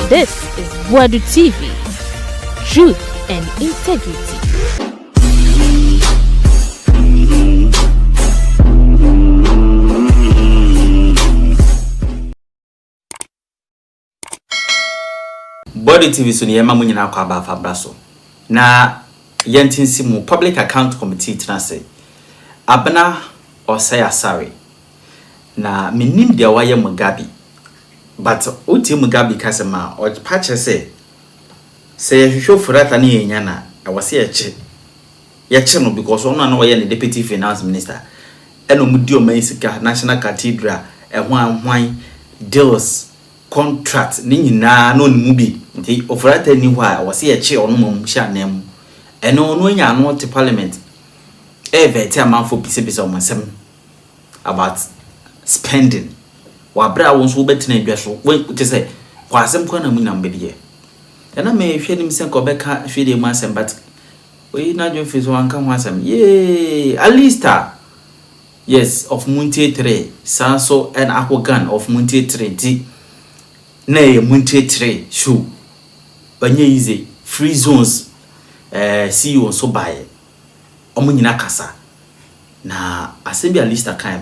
This is Boadu TV. Truth and integrity. Boadu TV so ni ema munyina kwa ba fabraso na yentinsi mu public account committee transe Abena Osei na minim dia waye Mugabe but uti Mugabe kasema o pache say Ofori Atta ni yenya na awase ye che no because ono na waye the deputy finance minister eno mudi o mansika national cathedral ehwan deals contract ni nyina no mu bi nti Ofori Atta ni ho a awase ye che ono mom hia nam eno no nya no to parliament evete amanfo pise o mansem about spending wa bra won so betina adwaso we say kwasem kwa na mu na mbedie ena me hwe nim se ko beka hwe de mu asem but we na jo fizo anka ho asem alista yes of muntie 3 sanso and akogan of muntie 3 di na ye muntie 3 show banye easy free zones CEO so bae omo nyina kasa na asem alista kan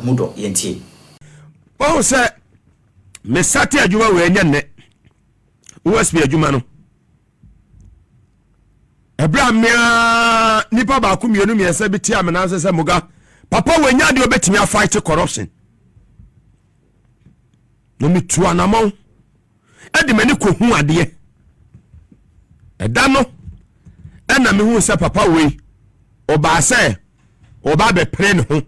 mudo yentie o se me sati adwuma we nya ne OSP adwuma no ebra mea nipa ba ku mienu miensa bi ti amena se muga papa we nya de obetimi a fight corruption no mi tu anamo e de mani ko hu ade e da no na me hu se papa we oba se oba be pre ne ho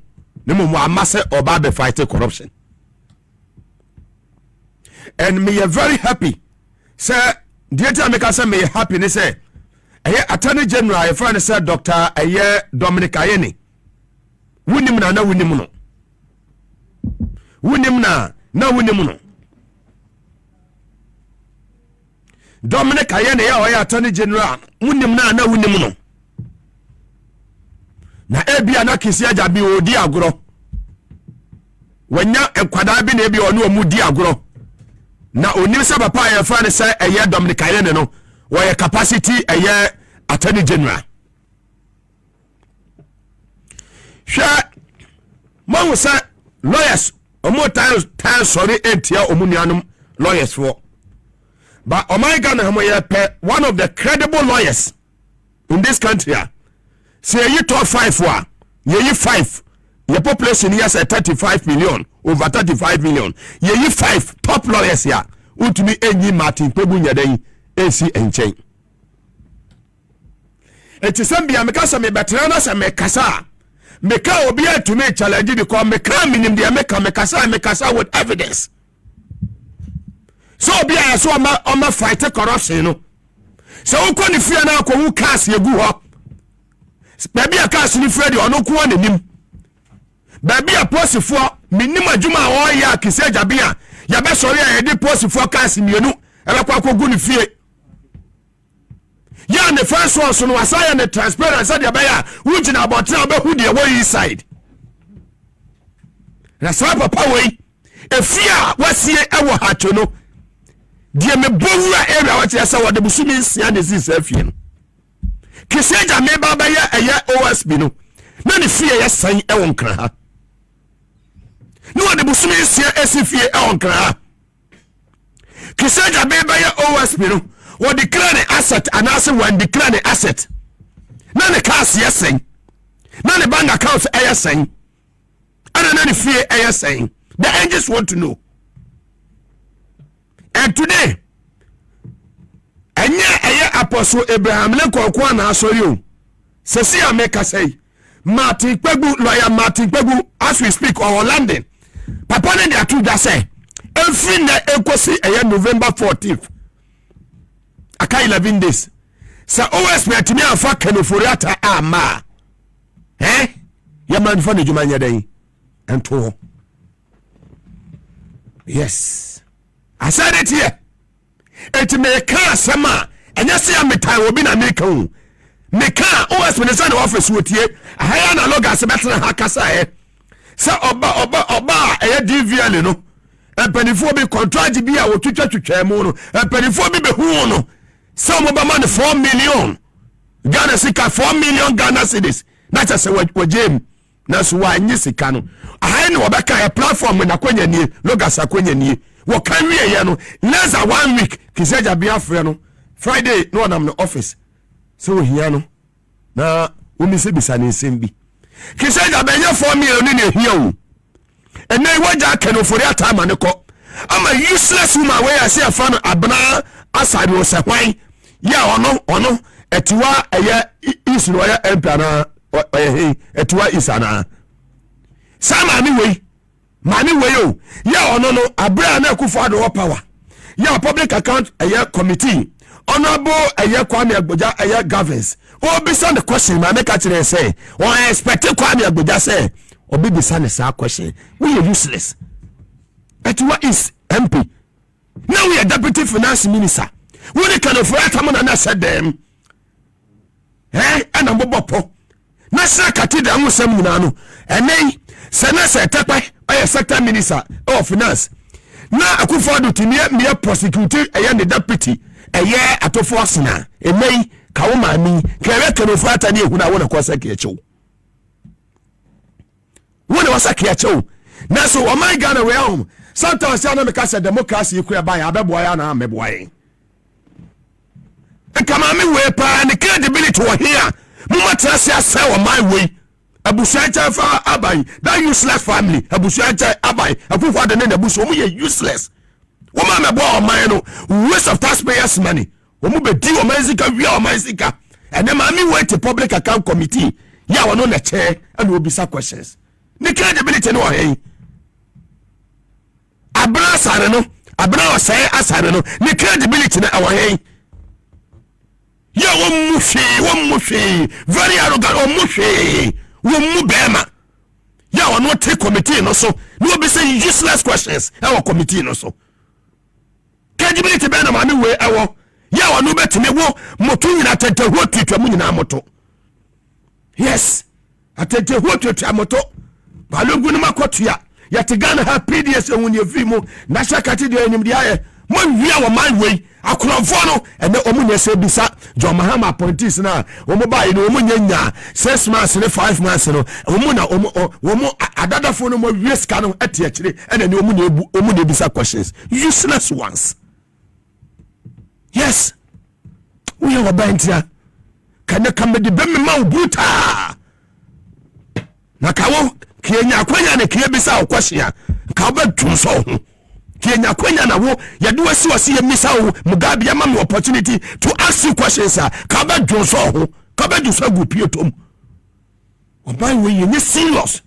ne mo amase oba be fight corruption. And me are very happy. Sir, dear Jamaica say me happy ni say. Attorney General, a friend said Dr. Dominic Ayeni. Winim na winim no. Winim na winim no. Dominic Ayeni ya Attorney General, winim na winim no. Na ebia na kisi aja bi odi agoro. Wanya enkwada bi na ebi onu omudi agoro. Na onim se papa ya fa ne say eye Dominic Ayene no wo capacity eye Attorney General sha mo say lawyers omo time sorry entia omunuanum lawyers for but oh my God na ye one of the credible lawyers in this country say you top 5 wa ye 5 your population here say 35 million over 35 million ye 5 top lawyers here utumi enyi Martin Pebu nyadan AC enchen etisambia mekasa me betra na se mekasa meka obi atumi challenge because meka minim dia mekasa with evidence so obi a so ma fight corruption no so ukọ ni fia na akọ hu cast yegu ho baby a cast ni Fred ono ko anim baby a posifo minim adwuma a wo ya kise jabia ya be sori a yedi posifo cast mienu elekwa kogu ni fie ya ne first one so no asaya ne transparency dia be ya wugina about na be hu dia wo inside na sa papa we efia wasie ewo hacho no dia me bowura area what ya sa wo de busumi nsia de sis afie no kiseja me baba ya eye OSP no na ne fie ya san ewo nkra ha no de busumi nsia asifie ewo nkra ha kiseja me baba ya OSP no wo declare asset and as when declare asset na ne cash yesen na ne bank account yesen and na ne fee yesen the angels want to know. And today anya apostle Abraham Lincoln kwa na asori o sesi ameka say Martin Pegu lawyer Martin Pegu as we speak or London papa ne dia tu da say every na ekosi November 14th aka 11 days sa OSP atimi afa kan Ofori Atta ama ya man fa ne juma nya dan ento yes I said it here it me ka sama enya se ametan obi na meka hu me ka OSP ne sa ne office wotie ahaya na loga se betra ha kasa sa oba DVL no empanifo bi contract bi a wotwetwetwa mu no empanifo bi behu no so mo ba man 4 million Ghana sika 4 million Ghana cedis that is what jam na so wa anyi sika no ahai ne obeka a platform na kwanya nie logas akwanya nie wo kan wie ye no less than 1 week kiseja bia frɛ no Friday no nam no office so hia no na omi se bisa ne nsem bi kiseja benya 4 million ne hia o ene waja kan Ofori Atta ma ne kɔ ama useless woman we ase afa no Abena Osei o se hwan ya ono etiwa eye isno ya empana oye etiwa isana sama mi we o ya ono no abra na akufo ado power ya public account eye committee honorable eye Kwame Agboja eye governs o bisa the question ma make kire say o expect Kwame Agboja say obi bisa ne sa question we are useless etiwa is MP now we are deputy finance minister we can Ofori Atta na said them ana bobopo na sa katida nwusam nyina no enei senese tepe oye sector minister of finance na akufo do timie me prosecute eye ne deputy eye atofo asena enei kawo maami kere kan Ofori Atta ne ehuna wona kwasa kiachew wona wasa kiachew na so o my Ghana we home sometimes ya na make say democracy ku eba ya abeboa ya na meboa yen kama me we pa ne credibility wo here muma trust ya say o my way abusuacha fa abai that useless family abusuacha abai akufo de ne abusu mu ye useless wo ma me bo o my no waste of taxpayers money wo mu be di o mazika wi o mazika and then me wait to public account committee ya wo no na chair and we bisa questions ne credibility no here Abena sare no Abena Osei asare no ne credibility na wo here ya womushi very arrogant womu bema ya wono take committee no so no be say useless questions our committee no so credibility be na ma me we ewo ya wono betime wo moto nyina tete ho twetwa mu nyina moto yes atete ho twetwa moto balogu no makotua ya tigana ha PDS ehun ye fi mu na shakati de enyim de aye mo wia wo my way akulonfo no ene omunya se bisa John Mahama appointees na omo ba no omunya nya 6 months ne 5 months no omu adadafo no mo wies ka no ati akire ene ne omunya bisa questions useless ones yes we are bantia kana kamedi bemme ma ubuta na kawo kienya kwanya ne kie bisa o question ka ba tunso ho Kenya kwenya na wo yade wasi ye misa wo Mugabe ama me opportunity to ask you questions ka ba dwoso ho ka ba dwoso gupie tom oban we ye serious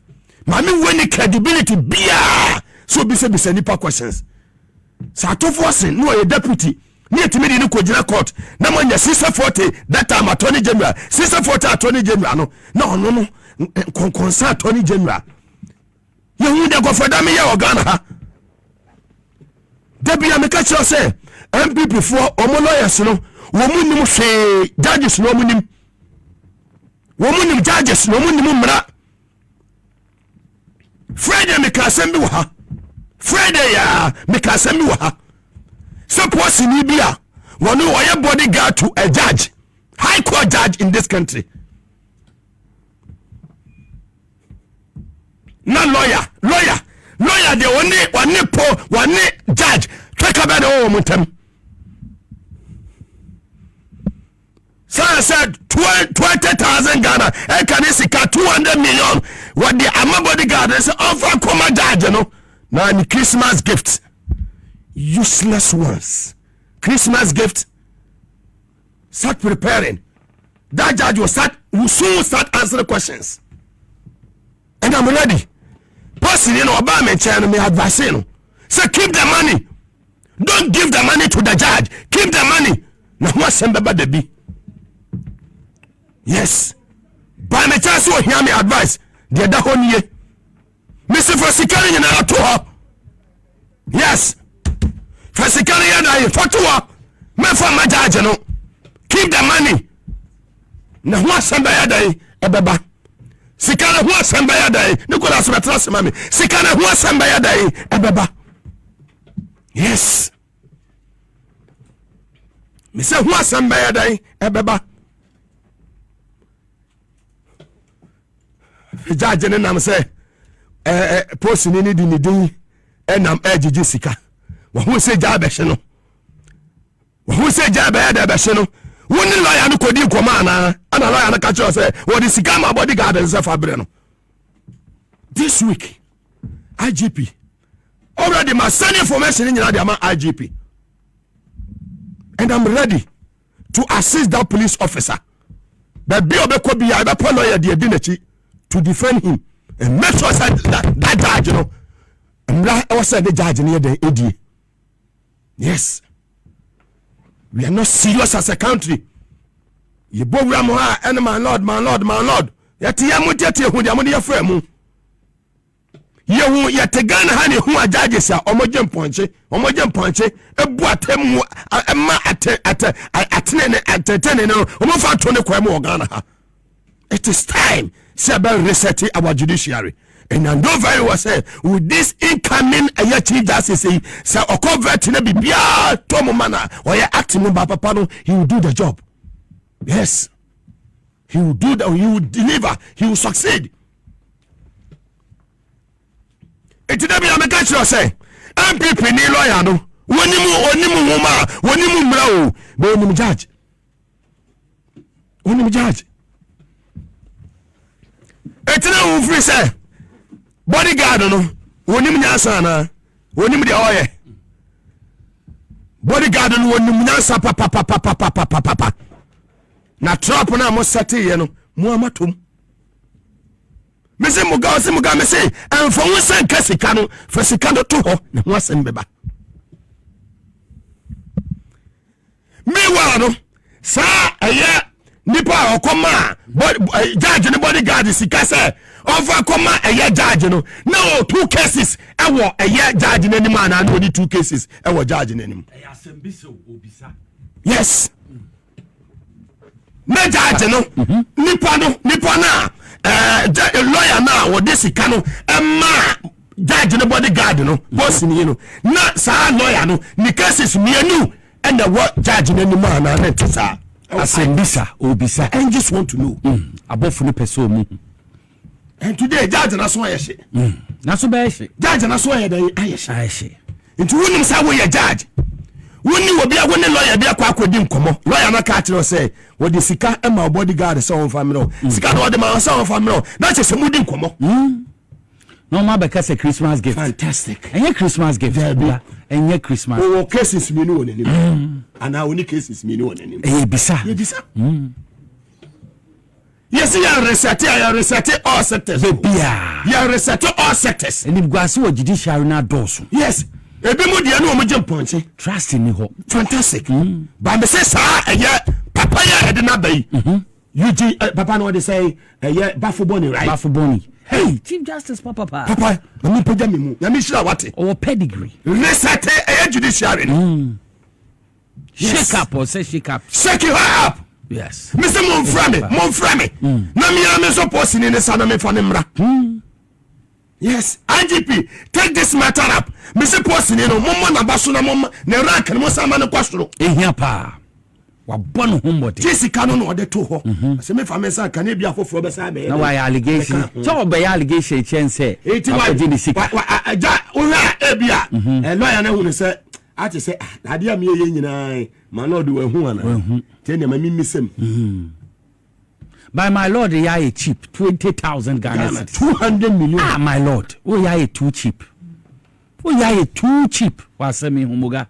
ma me we ni credibility bia so bi se nipa questions sa to force no ye deputy ni etimi ni ko gina court na mo nya 640 that time attorney general 640 attorney general no konkonsa attorney general ye hu de go foda me ye organ ha Debia me catch you say MPP for omo lawyers no wo munim hwe judges no munim wo munim judges no munim mra Friday me ka sembi wo ha Friday ya me ka sembi wo ha suppose ni bia wono oye bodyguard to a judge high court judge in this country na lawyer de one judge take about the muntem so I said 20,000 Ghana and can see 200 million what the bodyguard is offer come judge you know now the Christmas gift useless ones Christmas gift start preparing that judge will soon start answering questions and I'm ready. Personally, no about me channel me advice no. Say keep the money. Don't give the money to the judge. Keep the money. Now what sembaba de be? Yes. By me chance will hear me advice. The other one ye. Mr. Fasikari na to her. Yes. Fasikari na for to her. Me for my judge no. Keep the money. Now what sembaba de ebeba. Sikana huwa samba ya dai Nicolas Matrasi mami Sikana huwa samba ya dai ebeba Yes. Me say who asem be dan ebeba. Judge ne nam say post ni di ni din enam ejiji sika. Wo hu say ja be hye no. Wo hu say ja be da be hye no. Woni lawyer no kodi koma ana lawyer no ka cho say wo di sika ma bodyguard nse fabre no. This week IGP already my send information in the IGP. And I'm ready to assist that police officer. But be obekobi I be lawyer the dinechi to defend him and make sure that judge, you know. I was the judge near the AD. Yes. We are not serious as a country. You both ramoha and my lord. Yet yamutiati who the money frame. You yet again honey who are judges are homogen ponche, a boatem at it is time to reset our judiciary. And I know very well say with this incoming chief justice say or convert in a bibia Tomo Mana or you're acting in Bapapano, he will do the job. Yes. He will do that, he will deliver, he will succeed. Eti da bi ameka kire say MPP ni lawyer no wonimu homa wonimu mra o be onim judge eti na wo free say bodyguard no wonim nyasa na wonim de oye bodyguard no wonim nyasa papa na trap na mo sete ye no mo amatom. Mese Mugabe mese en for won sen kasika no for sika do to ho na ho asem beba. Mewa no sa eye nipa okoma judge ne bodyguard sika se over koma eye judge no na 2 cases ewo eye judge ne nim ana no 2 cases ewo judge ne nim. Eye asem bi se obisa. Yes. Me judge no nipa na lawyer now or this cano judge no bodyguard no boss ni no na sa lawyer no ni cases mienu and the what judge no man na net sa asembisa obisa and just want to know above no person mu and today judge na so ayeshe na so ba ayeshe judge na so ayeshe into wonim sa wo ye judge woni obi agone lawyer bi akwa nkomo lawyer na ka kire say wo de sika e ma bodyguard so on family sika no de ma so on family na che se mudi nkomo no ma be ka say Christmas gift fantastic enye Christmas gift enye Christmas o cases mi no onanim ana oni cases mi no onanim bisa yes ya reset all sectors bia ya reset all sectors eni gwase wo judiciary na doso yes ebe mu dia no omje ponche trust in ho fantastic ba me say sa papa ya de na bai UG papa no dey say bafo boni right bafo boni hey chief justice papa na me pega me mu na me shira wate or pedigree reset judiciary shake up or say shake her up yes Mr. Monframe na me am so post ni ne sa na me fa ne mra yes IGP take this matter up Mr. Post ni no momma na baso na momma na rank no sama ne kwasoro ehia pa wa bono hombody jessica no de to ho se me fa me sa kan e bia foforo be sa be na why allegation so be allegation chense eti wa ja oha e bia lawyer na hu ne se ati se ade am ye nyina ma lord wa hu ana te ne ma mimisem by my lord ya cheap 20,000 Ghana 200 million my lord oh ya too cheap wa say me humuga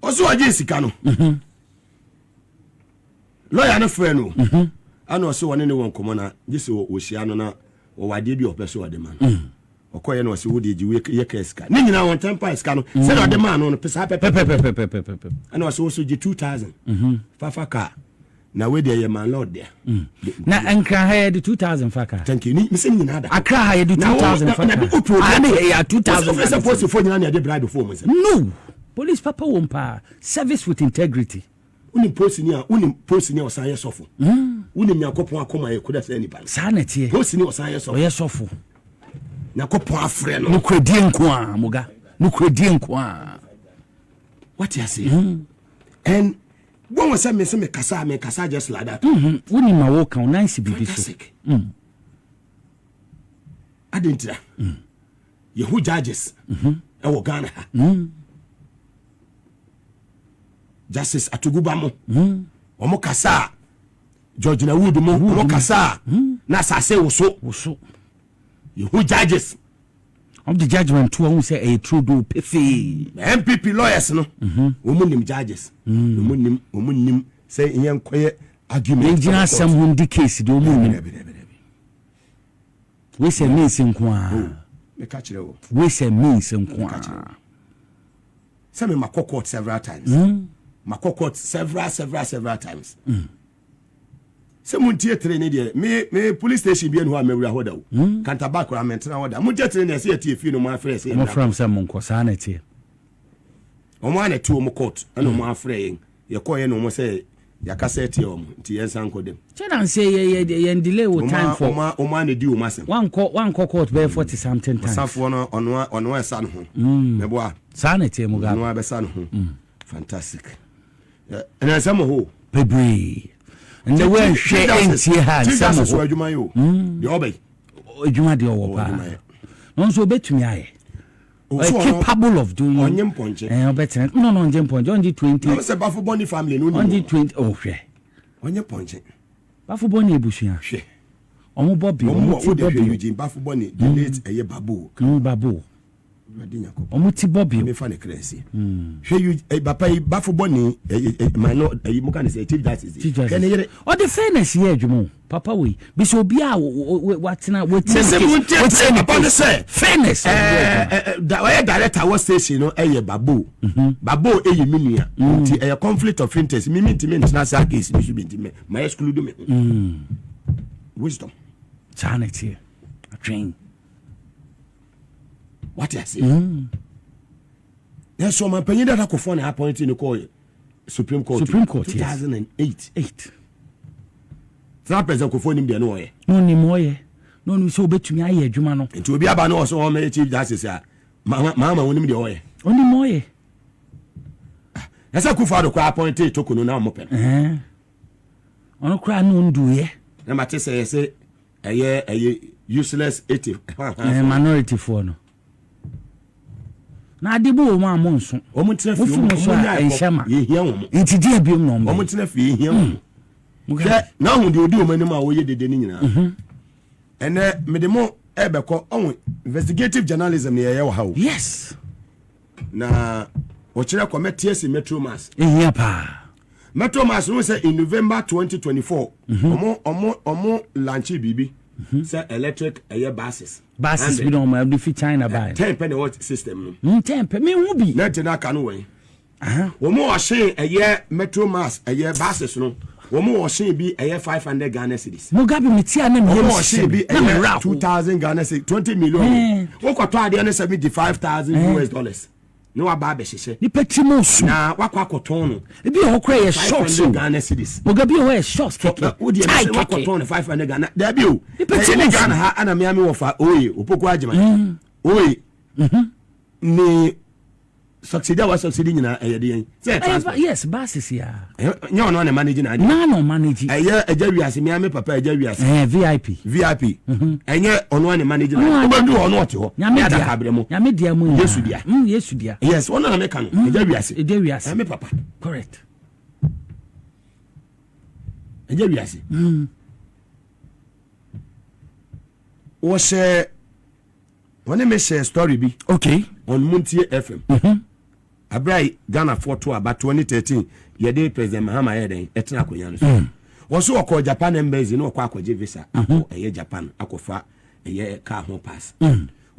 oso aje sika no lawyer no frɛ no ana oso woni ne won komo na gise wo hia no na wo wade bi opeso wade man okoye na oso wo de ji ye ka sika ni nyina won tempa sika no se na wade man no pesa pepe ana oso so ji 2,000 fafa ka na we dey man lord there na ankra ha de 2,000 faka thank you ni me say nyina da akra ha de 2,000 faka ani ya 2,000 suppose for nyina na de bribe for me no police papa wompa service with integrity unim post ni osaye sofo unim yakopon akoma ye koda say nipa sa na tie post ni osaye sofo ye sofo yakopon afre no kwadi nko a muga no kwedi nkwa what you say and when we say me kasa just like that woni ma wo kan nice bibi so adentra yehu judges e wo Ghana justice Atuguba mo omo kasa George na Wood mo omo kasa na sase wo so yehu judges of the judgment to who say a true do pefe MPP lawyers no omunim judges omunim say yen koye argument engineer sam hundi case do omunim we say means nkwa me catch it wo we say means nkwa say me makokot several times makokot several times se mun theatre ne de me police station bi enu ha mewura hoda wo kanta back ra mentena hoda mun theatre ne se tie fi no mo afre se mo from some mon ko sa na tie o mo ana tu o mo court ana mo afre yen ye ko ye no mo se ya cassette o mo ti yen san ko dem chedan say ye delay wo time for o mo ana di o masem one court be 40 something times safo no ono esa no ho me boa sa na tie Mugabe ono abesa no ho fantastic and some ho bebre and the way she entie hand some so adwuma yo de obey adwuma de owo pa no so betumi aye capable of doing onye mponche better no onye mponche only 20 no say Bafo Boni family no only 20 oh hwe onye ponche Bafo Boni ebusua hwe omo Bobby omo ti Bobby Eugene Bafo Boni the late eye babu babu omo ti Bobby me fa ne kresi hwe you papa Bafo Boni my no mo kan say chief justice can you all the fairness here adwumo papa we be so bia watena upon the say fairness that way director was station no eye babu babu eye minua nti eye conflict of interest me international case me should be my exclude me wisdom sanity a train what you say yes so my penny that ko phone appoint in the Supreme Court 2008 na president ko phone dem no ye no ni moye no ni so betumi aye adwuma no nti obi aba no so o me chief justice a mama wonim de oye oni moye esa ku fa do ko appoint to ko no na mo pen ono kra no nduye na mate say eye useless 80 minority for no na adibo mo amonso o mo tena fi o mo ye hia wo nti dia biom no o mo tena fi ye hia wo na hu de odi o manim a wo ye dede ni nyina ene medemo ebeko on investigative journalism ne ye wo ha wo yes na o kire committee si Metro Mass ehia pa Metro Mass no say in November 2024 omo launch bibi say electric buses we don't have the China buy 10 penny watt system no 10 penny me wo bi na tena ka no we omo o hye Metro Mass buses no omo o hye bi 500 Ghana cedis Mugabe metia na me omo o hye bi 2000 Ghana cedis 20 million wo kwato ade na $75,000 US no aba be hye ni petimo su na wakwa koton no e bi ho kra ye short so Ghana cedis Mugabe ho ye short keke wo de wakwa koton 500 Ghana da bi o ni Ghana ha ana me wo fa oye opoko agema oye ni succeed wa succeed nyina eyede yen say yes basis ya nya ono na manage na na no manage eja wiase me ame papa eja wiase VIP enye ono na manage na obedu ono ote ho ya da kabre mo ya media mu Yesu dia yes ono na me ka no eja wiase ame papa correct eja wiase wo se woni me share story bi okay on Muntie FM abrai Ghana photo about 2013 yede president Mahama yeden etena akonya no so wo so okọ Japan embassy no okọ akọje visa akọ eye Japan akọfa eye car ho pass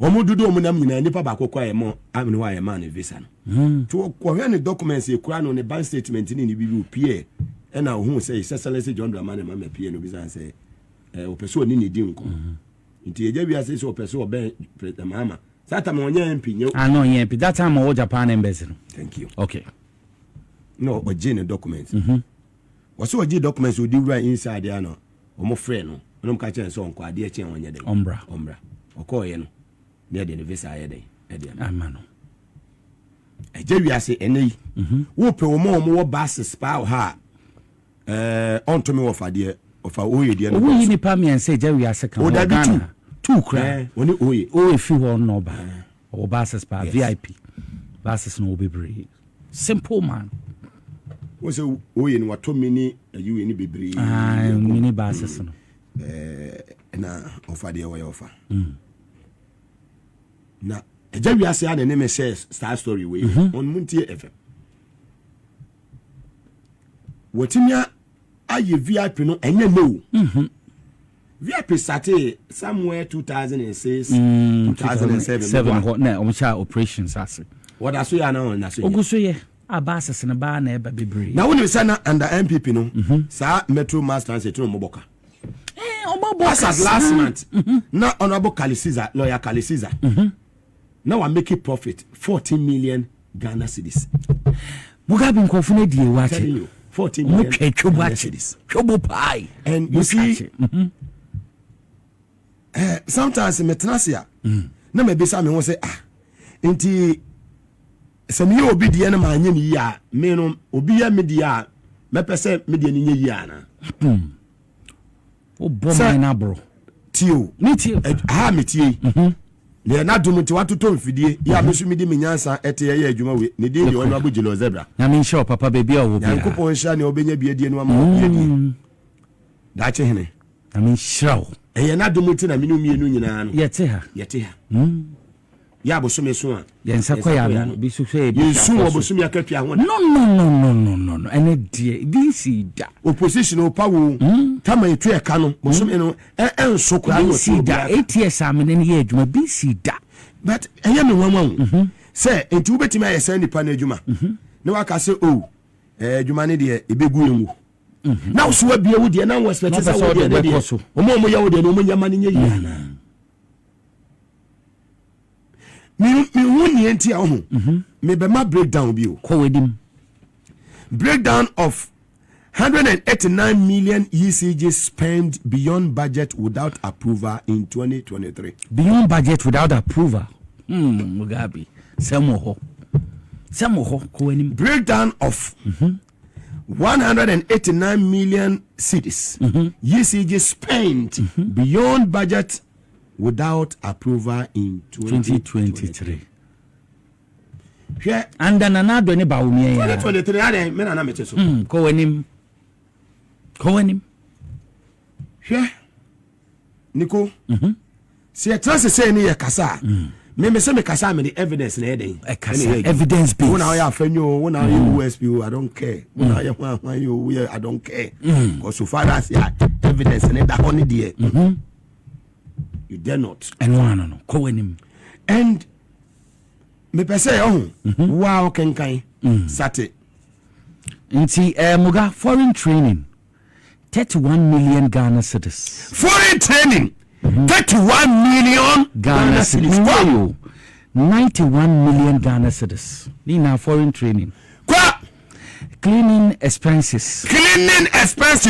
wo mu dudu mu nam nyina nipa ba akọkọ ayemo amene wa ayema na visa no to ko hwe ne documents ekura no ne bank statement ni bi pie e na ohun say Excellency John Dramani ma pie no bi san say o person ni ne di nko nti eja bi ase so person obe president Mahama Sata mo nya MP nyo. No nya MP. That time I Japan embassy. Thank you. Okay. No, original documents. Was so original documents we do right inside there no. Omo frɛ no. Onom ka chen so onko ade chen onye den. Ombra. Okɔ ye no. Ne de visa ye den. E de. Amano. Ejewiase ene wo pe wo mo wo basis pa ha on to me ofa oye de no wo yi ni pa me en say Ejewiase kan o da bi two kra woni oye o fi ho no ba o basis pa VIP basis no bebre simple man wo say oye ni wato mini ayu ni bebre mini basis no na ofa de wo ofa na Ejewiase ana ne me share star story we on Muntie FM wotimia aye VIP no enye no VIP started somewhere 2006 2007 na o cha operations ase what aso ya na so oguso ye abasese na ba na eba bebre na woni say na under MPP no sa Metro Mass Transit no moboka omoboka as last month na honorable Kalisiza lawyer Kalisiza now I make a profit 14 million Ghana cedis. Mugabe nkofu na die wache 14 million Ghana cedis. Chobo pie. And you see sometimes me tenasia na me bisa me won say enti se me obi die na ma anye ni ya me no obi ya me dia me pese me die ni nye ya na o bo na bro tio ni tio ha me tie le na dum nti watoto mfidie ya mesu midi menyansa ete ye adwuma we ne die yo no abugilo zebra na me nsho papa baby a wo bia yankopon sha ne obenya biadie no ama biadie da che hene na me nsho ye na dum nti na menu mienu nyina no yete ha ya bosome so a yensa kwaya no bi so hwe bi yesu obosome akapia ho no ene die DC da opposition o pawo tama etu e ka no bosome no enso kwa no DC da ATS amene ne ye adwuma BC da but enya me wanwan say enti ubetimi ayesa nipa na adwuma ne waka say adwuma ne de ebegu enwu na so wa bia wo de na wo expect say wo de de omo ya wo de no omo nyama ne nye yi mi woni enti a ho me be ma breakdown bi o ko wedim breakdown of 189 million ECG spent beyond budget without approval in 2023 beyond budget without approval Mugabe samo ho ko wedim breakdown of 189 million cedis ECG spent beyond budget without approval in 2023. Yeah, and then another ne ba wumi ya. 2023 ade me na mete so. Ko wanim. Yeah. Niko. Se trust say ne ya kasa. Me say me kasa me the evidence na eden. Evidence based. Wona ya fanyo, wona ya OSP, I don't care. Wona ya hwan you, I don't care. Because so far as ya evidence na da honey there. You dare not. And no. Ko wanim. And me pese wow kenkai sate. Nti Muga foreign training 31 million Ghana cedis. Foreign training 31 million Ghana cedis. Wow. 91 million Ghana cedis. Nina foreign training. Kwa cleaning expenses.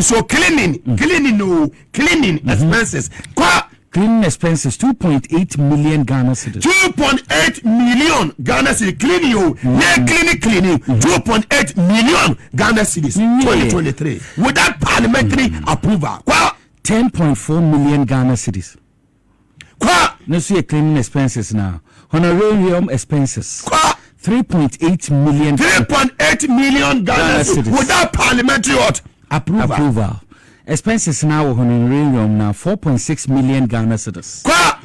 So cleaning expenses. Kwa cleaning expenses 2.8 million Ghana cedis. 2.8 million Ghana cedis. Cleaning you. Cleaning. 2.8 million Ghana cedis. 2023. Without parliamentary approval. Kwa 10.4 million Ghana cedis. Kwa no see cleaning expenses now. Honorarium expenses. Kwa 3.8 million. 3.8 million Ghana cedis. Without parliamentary approval. Expenses now honorarium now 4.6 million Ghana cedis. Kwa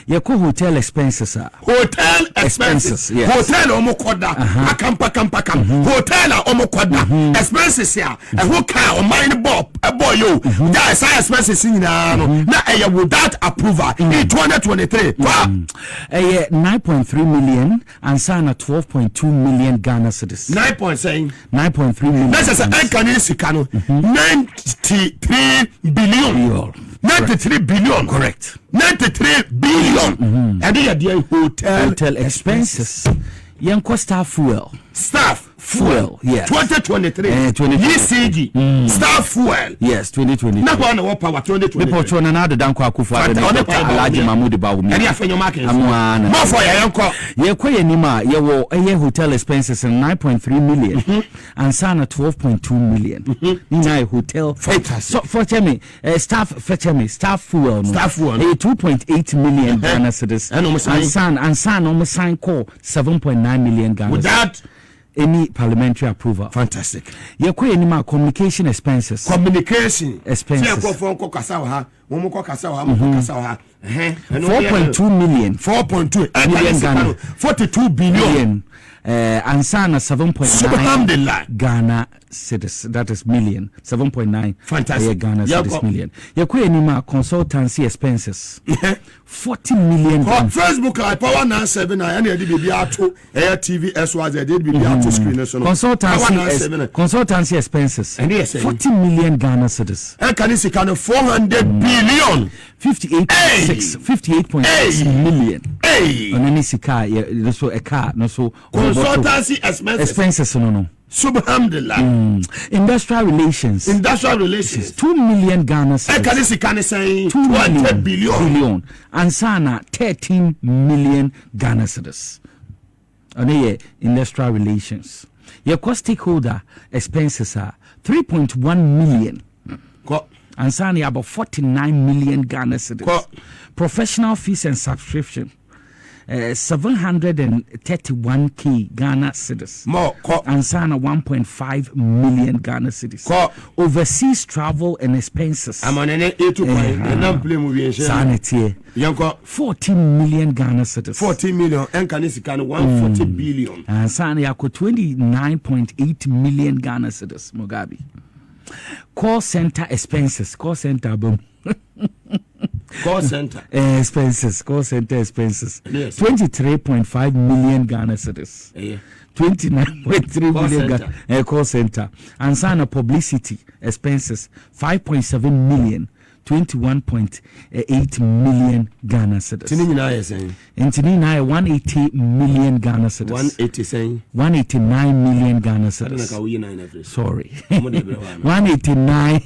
Yako hotel expenses hotel expenses yes. Hotel omokoda akampa hotel omokoda expenses ya who car o mine boy yo that is expenses nyina no na without approval in 2023 wow 9.3 million and sana 12.2 million Ghana cedis. 9.3 million. That's a Ghana sikano 93 billion. 93 billion. Correct. 93 billion. And they are hotel expenses. Yanko staff fuel. Yes. 2023. 2023. ECG. Star fuel. Yes, 2023. Na kwa na what power 2023. Me pocho na na danko akufa Alhaji Mahmoud Bawumi. Eri afenyo market. Amwana. More for ya yanko. Ye kwa nima ye wo hotel expenses 9.3 million and sana 12.2 million. Ni hotel. So for me staff fuel no. Staff fuel. 2.8 million Ghana cedis. And san almost sign call 7.9 million Ghana. With that any parliamentary approval. Fantastic. Ye kwa nima communication expenses. Communication expenses. Say ko kasa wa ha. Mo ko kasa wa ha, mo kasa wa ha. 4.2 million. 4.2 million Ghana. 42 billion. And sana 7.9 Ghana cedis. That is million. 7.9. Fantastic. Ghana cedis million. Ye kwa nima consultancy expenses. 40 million. On Facebook I power now 7 I any baby ato air TV SY did baby ato screen so consultancy expenses 40 million Ghana cedis. And can you see kind of 400 billion 58.6 million. On any sika so a car no so consultancy expenses no. Subhanallah. Industrial relations 2 million Ghana cedis. And can you see kind of saying 20 billion and sana 13 million Ghana cedis. On industrial relations. Your cost stakeholder expenses are 3.1 million. And sana about 49 million Ghana cedis. Professional fees and subscription 731k Ghana cedis. More and sana 1.5 million Ghana cedis. Overseas travel and expenses. I'm on an 14 million Ghana cedis. 14 million and can you see kind of 140 billion. And sana yako 29.8 million Ghana cedis. Mugabe. Call center expenses. Call center expenses. 23.5 million Ghana cedis. 29.3 million Ghana call center. And sana publicity expenses 5.7 million. 21.8 million Ghana cedis. Tini 180 million Ghana cedis. 189 million Ghana cedis. Sorry. 189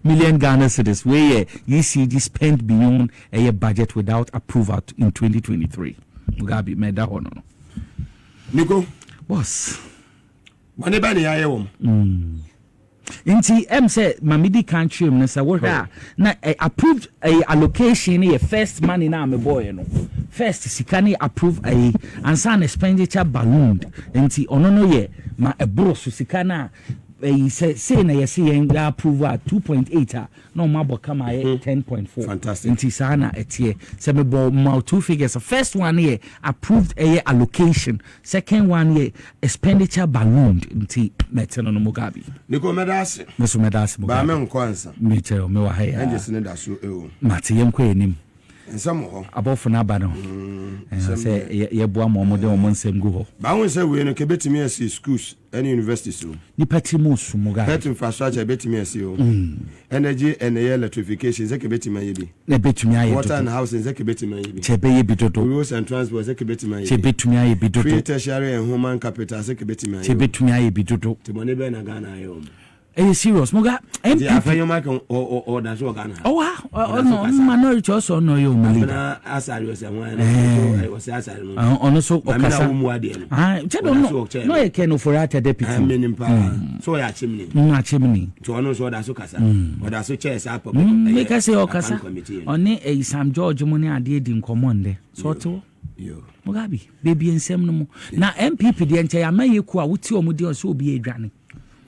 million Ghana cedis. Where ECG spent beyond a budget without approval in 2023. Mugabe made that one. Nico. Boss. Manebani ayewom. Inti say mamidi country na say wo hwa na approved a allocation a first money na me boy no first sikani approve a ansan expenditure balloon inti ono no ye ma ebro so sikana say na yesi yen approve at 2.8 no mabo kama 10.4 fantastic inti sana etie say me bo ma two figures. First one here approved a allocation, second one here expenditure balloon inti meteno no Mugabe niko medase Mugabe ba me nko ansa me tell me wa haya anje sine da so mate yem kwa enim nsam ho abofo na aba no say ye boa mo de mo nsem gu ho ba won say we no ke betimi asi schools any universities so ni patimu su Mugabe health infrastructure betimi asi o energy and electrification ze ke betimi ayebi na betumi ayebi water and housing ze ke betimi ayebi chebe yebi dodo roads and transport ze ke betimi ayebi chebe betumi ayebi dodo free tertiary and human capital ze ke betimi ayebi chebe betumi ayebi dodo timone be na Ghana ayom. Are you serious, Mugabe? MP mark or that's what Ghana. Oh wow, no minority also no you leader. Asari was one. I was asari. Also okasa. No you can Ofori Atta deputy. So ya chimney. Chimney. To no so that's okasa. Or that's so chairs up. Make us say okasa. Oni Sam George money ade di nkomonde. So to yo. Mugabe, baby ensem no mo. Na MPP de nche ya maye ku a wuti omudi on so obi adwane.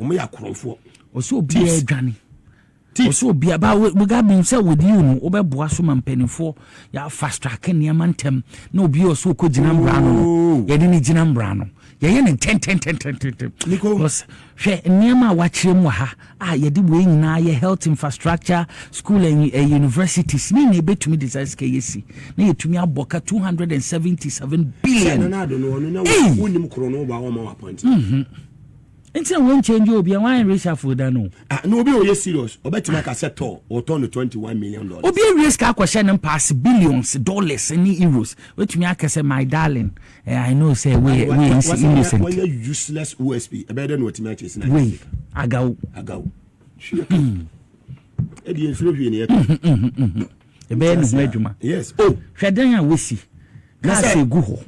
Omo ya krofo. Oso obi adwane. Oso obi aba Mugabe say with you no obeboa so mampanifo ya fast track niam ntem na obi oso ko gina mbra no. Ye de ni gina mbra no. Ye ne 10 because hwe niam a wachirem wa ha ye de we nyina ye health infrastructure school and universities ni na betumi design ke yesi na yetumi aboka 277 billion. Na do no no na wonim krono ba wo ma appoint. Until one change you be wine reshuffle no. No be serious. Obetima ka settle or turn to $21 million. Obi risk question and pass billions dollars any euros. Which me I say my darling. I know say we innocent. When you useless OSP, better than what you matches. We agao. Sure. Eddie is looking here. The ben is meduma. Yes. Oh, Shadanya Wisi. Say go.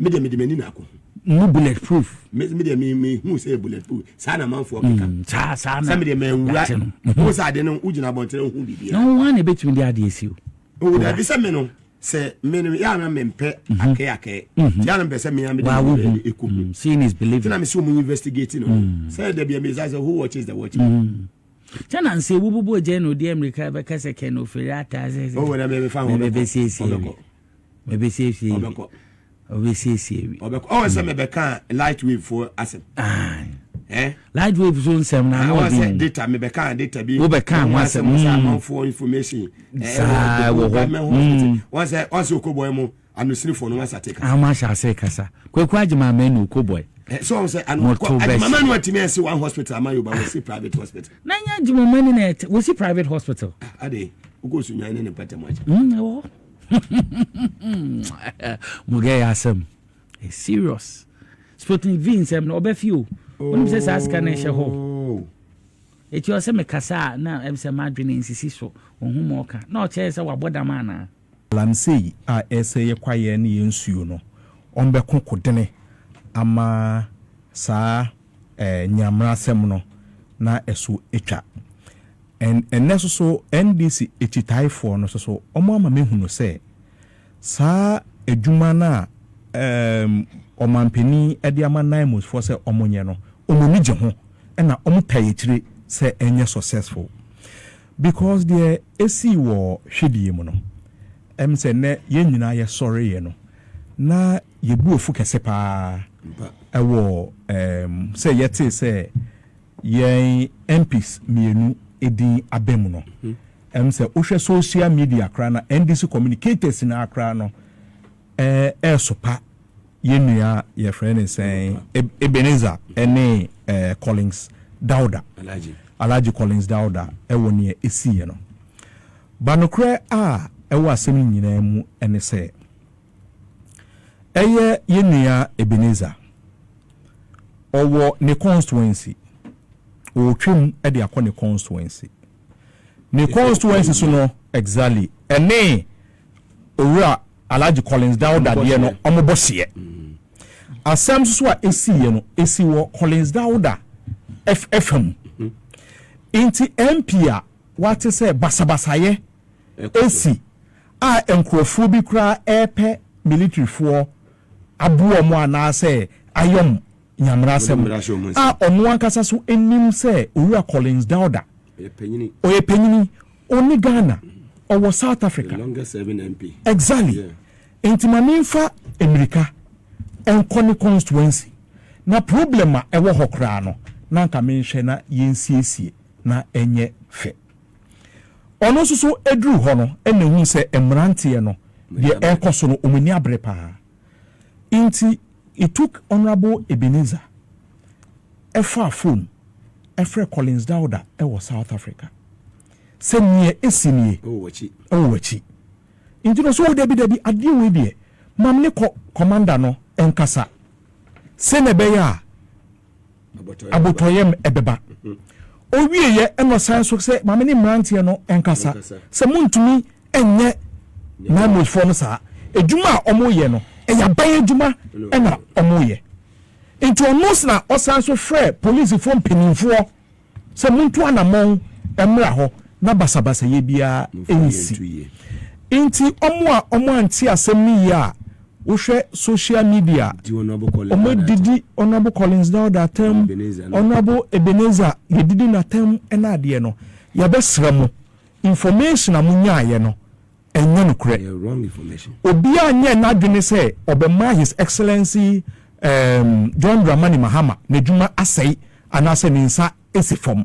No bulletproof. Me who say bulletproof. Sana man for Kika. Somebody man right. Who's I don't know Ujina Bontel who be. No one a bit with the ADSU. Oh, that is a man. Say, men, young men pet ake. Young person, me, I'm seeing is believing. I'm assuming investigating. Say, there be a message who watches the watching. Chana say, we will general the America because I can Ofori Atta. Oh, when I may found maybe say, we see. Oh, some Rebecca light wave for us. Light wave zone 7. I was data, Rebecca, data be Rebecca for information. Once I also Koboemo, and the sleep for no one I take. How much I say, Cassa? Quack my menu, Cowboy. So I say, and my man went to me and see one hospital, my see private hospital. Nanya Jim Maninet, was he private hospital? Ade, who goes to Yan in a better much. Mugabe Maase is serious. Sporting Vince am no be few. When says ask can share ho. It you say me kasa na em say madwene insisi so ohun mo ka. Na o che say waboda mana. Lamsey a essay kwaye ne yensuo no. On be kokodene ama sa nyamra sem no na eso etwa. And so NDC echitai for no so omo ama mehunu say sa edwuma na omampeni ede ama naimos for say omonye no omoni je ho na omutai ekire say enye successful because the AC wo hwedie mu no say ne yenyina ye sorry ye no na yebu ofu kese pa ewo say yete say ye MPs mienu edi abemu no say ohwe social media kra na NDC communicators na akra no sopa yenua ye friend say Ebenezer ene Collins Dauda Alaji Collins Dauda woni esiye no banokre a ewo asem nyina mu ene say eye yenua Ebenezer owo ne constituency o twem e de akọ ne constituency so no exactly ene owura Alaji Collins Dauda de no omobose asem so a esiye no esi wo Collins Dauda FFM inti MP a what say basabasaye esi a enkrofo bi kra epe military for abuo mo ana say ayom nyamra sem a omo ankasa so enim say owura Collins Dauda oye penyini oni Ghana or South Africa. The longest serving MP. Exactly. Yeah. Inti maninfa America and Connie constituency. Na problema ewo hokra no na nka menhwe na yensiesie na enye fe. Ono so edru ho no ene hu se emrante no de ekoso no omuni abre pa. Inti it took Honorable Ebenezer efa phone efre Collins Dauda ewo South Africa. Senye esinie wachi intino so debi ade we de mamne commander no enkasa senebeya abotoyem ebeba owieye eno sanso se mamne mrantie no enkasa se muntumi enye na mofo no sa edwuma omoye no eya ban edwuma ena omoye into almost na osanso frɛ police fo mpenimfo se muntu anamon emra ho na basabasa ye bia ensi inti omo anti asem ni ya wo hwɛ social media omo didi Honorable Collins Dauda tem Honorable Ebenezer ye didi na tem ena ade no ya besramo information amunya ye no enye no kure wrong information obi anya na dwene sɛ obema His Excellency John Dramani Mahama na dwuma asɛe anase ne nsa esifom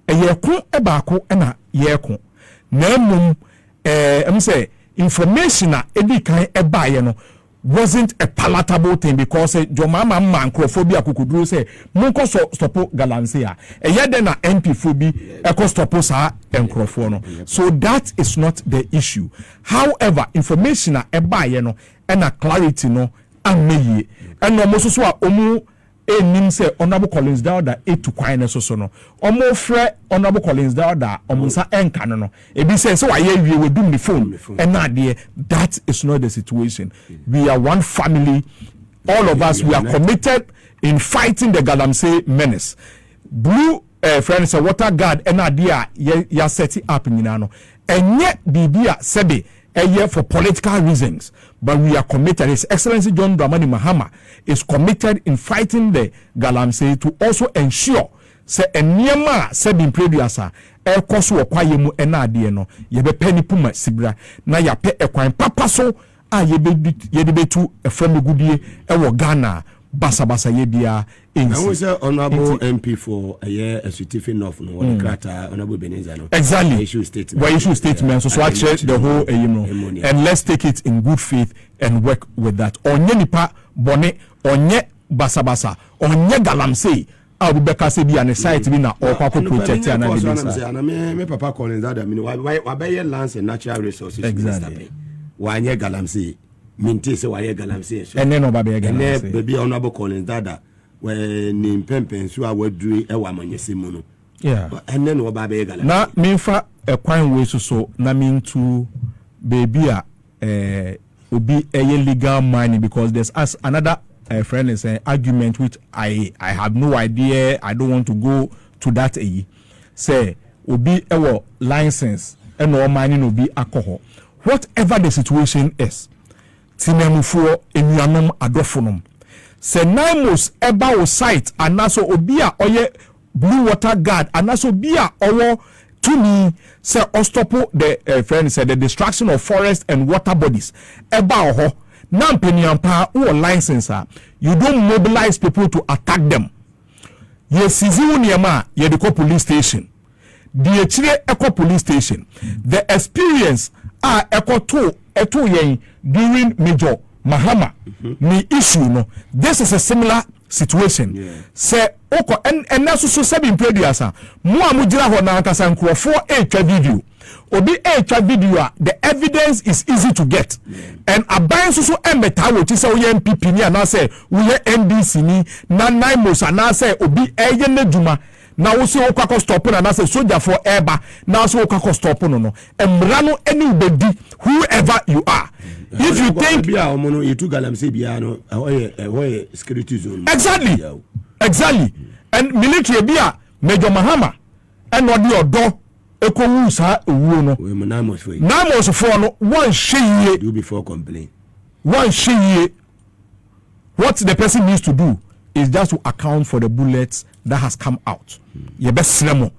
eyeko ebaako na yeko na mmom say information a edi kan ebaaye no wasn't a palatable thing because Jomama Mancrophobia Kukudru say Munko stopo Galamsea. A yadena MP phobia echo stopo sa encrofono. So that is not the issue. However, information eba and a clarity no and no mososwa omu enim say Honorable Collins Dawda to kwine so no omo frɛ Honorable Collins Dawda omunsa enka no ebi say so aye we do the phone and na there. That is not the situation. We are one family, all of us. We are committed in fighting the Galamsey menace. Blue friends water guard and idea ya set it up in no and yet bibia sebe a year for political reasons, but we are committed. His Excellency John Dramani Mahama is committed in fighting the Galamsey to also ensure say enyema said in previous e koso okwaye mu enade no ye be pani puma sibra na ya pe ekwan papa so a ye de betu efam gudie e wo Ghana basa ye dia in I was honorable MP for a year a certificate of no one crata honorable Beneza no exactly issue statement so actually the whole and let's take it in good faith and work with that onye nipa bone onye basa onye Galamsey I will be cast be an site be na or project and me papa calling that I mean why buy lands and natural resources exactly why nye Galamsey minti se why Galamsey and then oba be Galamsey baby honorable calling that when ni pempen so awadru e wa manyese mu no yeah and then oba be Galamsey na memfa ekwan we so na mintu baby obi legal mining because there's another friend is an argument which I have no idea. I don't want to go to that. Say obi ewo license and no mining obi alcohol. Whatever the situation is, tinemufuo enuanom adofonom. Say naimos eba o site anaso obi a oye blue water guard anaso bia owo to me say ostopo the friend said the destruction of forest and water bodies eba oho. Now, Penyampa or license, you don't mobilize people to attack them. Yes, you the police station. The Echo police station. The experience Echo 2 during Major Mahama ni issue no. This is a similar situation. Say oko and that's so seven producer. Mo amujira ho na nkasa nkrofo video. Obi video the evidence is easy to get and aban so embeta wo ti say we MPP ni ana say we NDC ni na nine mos ana say obi eye neduma na wo se okwa stop na na say soldier for eba na so okwa stop no emra no any ubedi whoever you are if you think bia omono yetu Galamsey bia no hoye security zone exactly and military bia Major Mahama and odi odo Eko sa ewuo no namos for no one shey do before complain one shey what the person needs to do is just to account for the bullets that has come out ye be sremo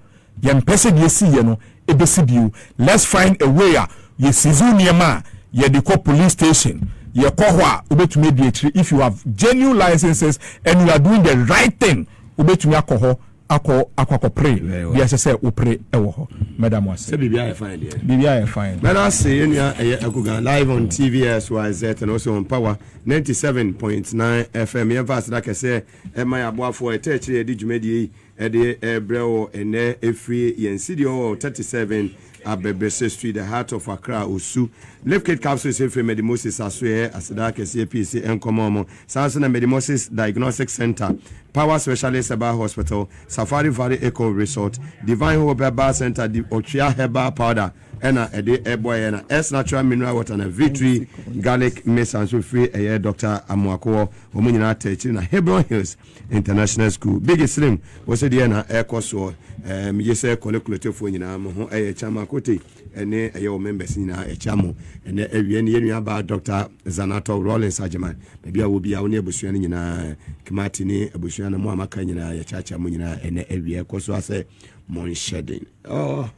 ye mpese ye si ye no e be si biu let's find a way ye sizu niema ye de police station ye ko ho a obetumi de akiri if you have genuine licenses and you are doing the right thing obetumi akoho akọ pray yes say we pray ewo ho madam was say bibia fine man I say enya akuga live on TVS YZ and also on Power 97.9 FM ye vast like say my aboafo etechire di dwumadi e de ebreo ene efri yensidio 37 Abebese Street, the heart of Accra, Osu. Left Kate Capsules Efre Medimosis Aswe, Asada KCPC, Encomomo, Samson and Medimosis Diagnostic Center, Power Specialist Herbal Hospital, Safari Valley Eco Resort, Divine Hope Herbal Center, the Ochia Herbal Powder, Ena Ede Eboy, and S Natural Mineral Water, and Victory, Garlic Mist and so free, a Dr. Amuako, Omunina Techina, Hebron Hills International School. Biggest Slim was a Diana Air Cosso, Yese Collective for Yinam, a Chama Kote, and a your members in a chamo, and every about Dr. Zanato Rollins Sajaman. Maybe I will be our neighbor in a Kamatini, a Bushiana Muamakana, a Chacha Munina, and every year Cosso I say, Mon shedding. Oh.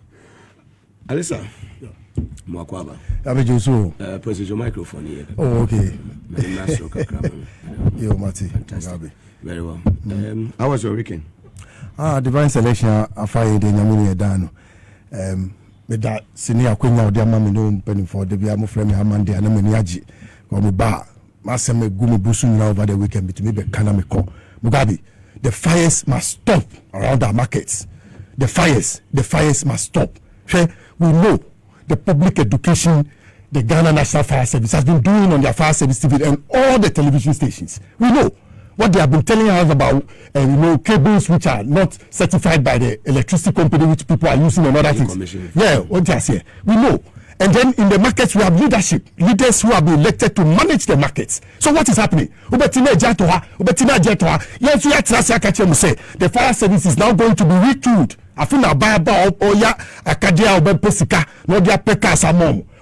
Alisa, Mwakwaba. Abejoso. Press your microphone here. Oh, okay. Yo, Mati. Very well. How was your weekend? Divine selection. I find the Namuni Dano. With that, senior Queen of the Mammy no penny for the Biamo Flame Hamandi and Amaniaji. Or me bar. Maase me gumi busu nyina over the weekend between me be kana me call. Mugabe, the fires must stop around our markets. The fires must stop. We know the public education, the Ghana National Fire Service has been doing on their fire service TV and all the television stations. We know what they have been telling us about, cables which are not certified by the electricity company, which people are using and other things. Yeah, what they are saying. We know. And then in the markets, we have leaders who have been elected to manage the markets. So what is happening? Yes, the fire service is now going to be retooled.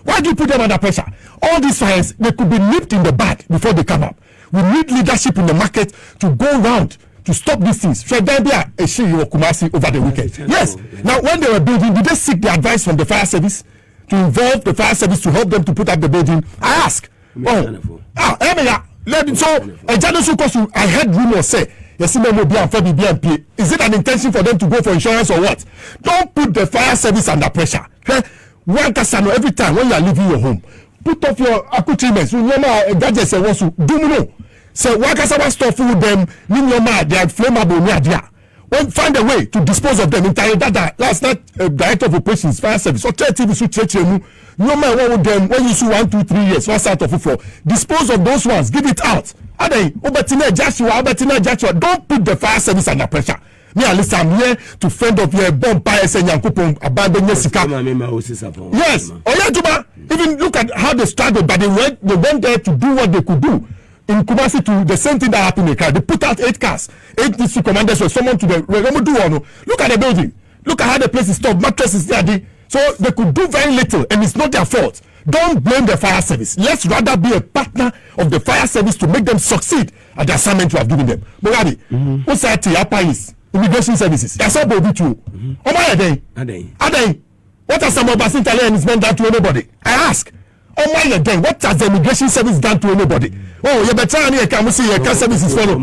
Why do you put them under pressure? All these fires, they could be nipped in the bud before they come up. We need leadership in the market to go around to stop these things. Should there be a Kumasi over the weekend? Yes. Now, when they were building, did they seek the advice from the fire service to involve the fire service to help them to put up the building? I ask. I heard rumors say, is it an intention for them to go for insurance or what? Don't put the fire service under pressure. Every time when you are leaving your home, put off your accoutrements. Gadgets and what do so Wakasa stop with them, they are flammable. Find a way to dispose of them. Last night, director of operations, fire service, or TV, no matter what with them, when you see 1, 2, 3 years, what's out of the floor, dispose of those ones, give it out. Don't put the fire service under pressure. Me at least I'm here to fend off your bomb bias and Yankupon abandon Yesika. Yes, even look at how they started, but they went there to do what they could do. In Kumasi to the same thing that happened in Accra. They put out 8 cars, 8 district commanders were summoned to the look at the building. Look at how the place is stopped. Mattresses there. So they could do very little and it's not their fault. Don't blame the fire service. Let's rather be a partner of the fire service to make them succeed at the assignment you have given them. Mugabe, what's that? Is immigration services. That's all Boadu too. What has some of us Italians done to anybody? I ask. What has the immigration service done to anybody? You better come see your services follow.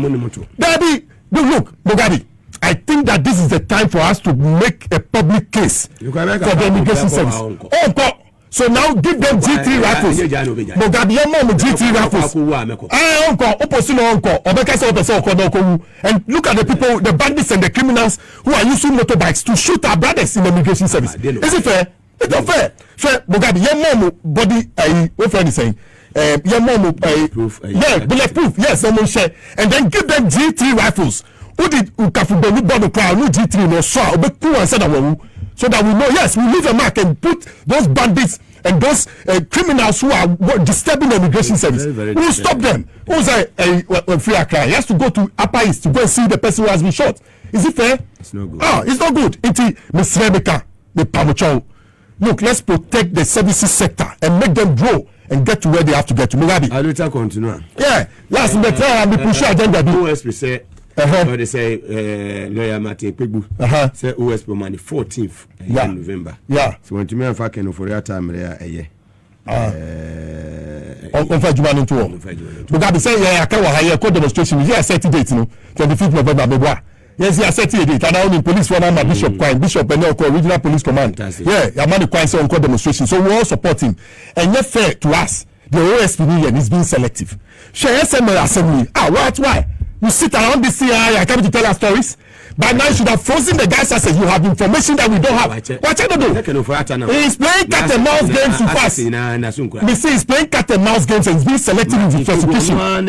Daddy, look, Mugabe. I think that this is the time for us to make a public case for the immigration service. So now give them G3 rifles. Mugabe, G3 rifles. And look at the people, the bandits and the criminals who are using motorbikes to shoot our brothers in the immigration service. Is it fair? It's not fair. Fair, Mugabe, your mom body, what friend is saying? Your mom, bulletproof. Yes, someone share. And then give them G3 rifles. Who did Ukafubonu Bodu crowd? No G3 no so that we know. Yes, we leave a mark and put those bandits and those criminals who are disturbing the immigration service. We will stop them. Who's Ofori Atta? He has to go to Upper East to go and see the person who has been shot. Is it fair? It's not good. It's not good. Ms. Rebecca, the Pamuchon. Look, let's protect the services sector and make them grow and get to where they have to get to. Mugabe. I'll later continue. Yeah. Last in the time, we push agenda. OSP say, they say, lawyer Martin Pegbu say OSP money 14th November. Yeah. So when you mean for Ofori Atta Mugabe say, I can't hire code demonstration. Yeah, 30 dates, 25th November. Yes, he has set it. And now the police for now, Bishop Quine, Bishop and Regional Police Command. Yeah, Yamani Quine say on call demonstration. So we all support him. And yet fair to us, the OSP union is being selective. Share SML assembly. Why? You sit around this CI, I come to tell our stories. By now, you should have frozen the guys and said you have information that we don't have. What you do? He's playing cat and mouse games too fast. We see he's playing cat and mouse games and he's being selective in prosecution. Why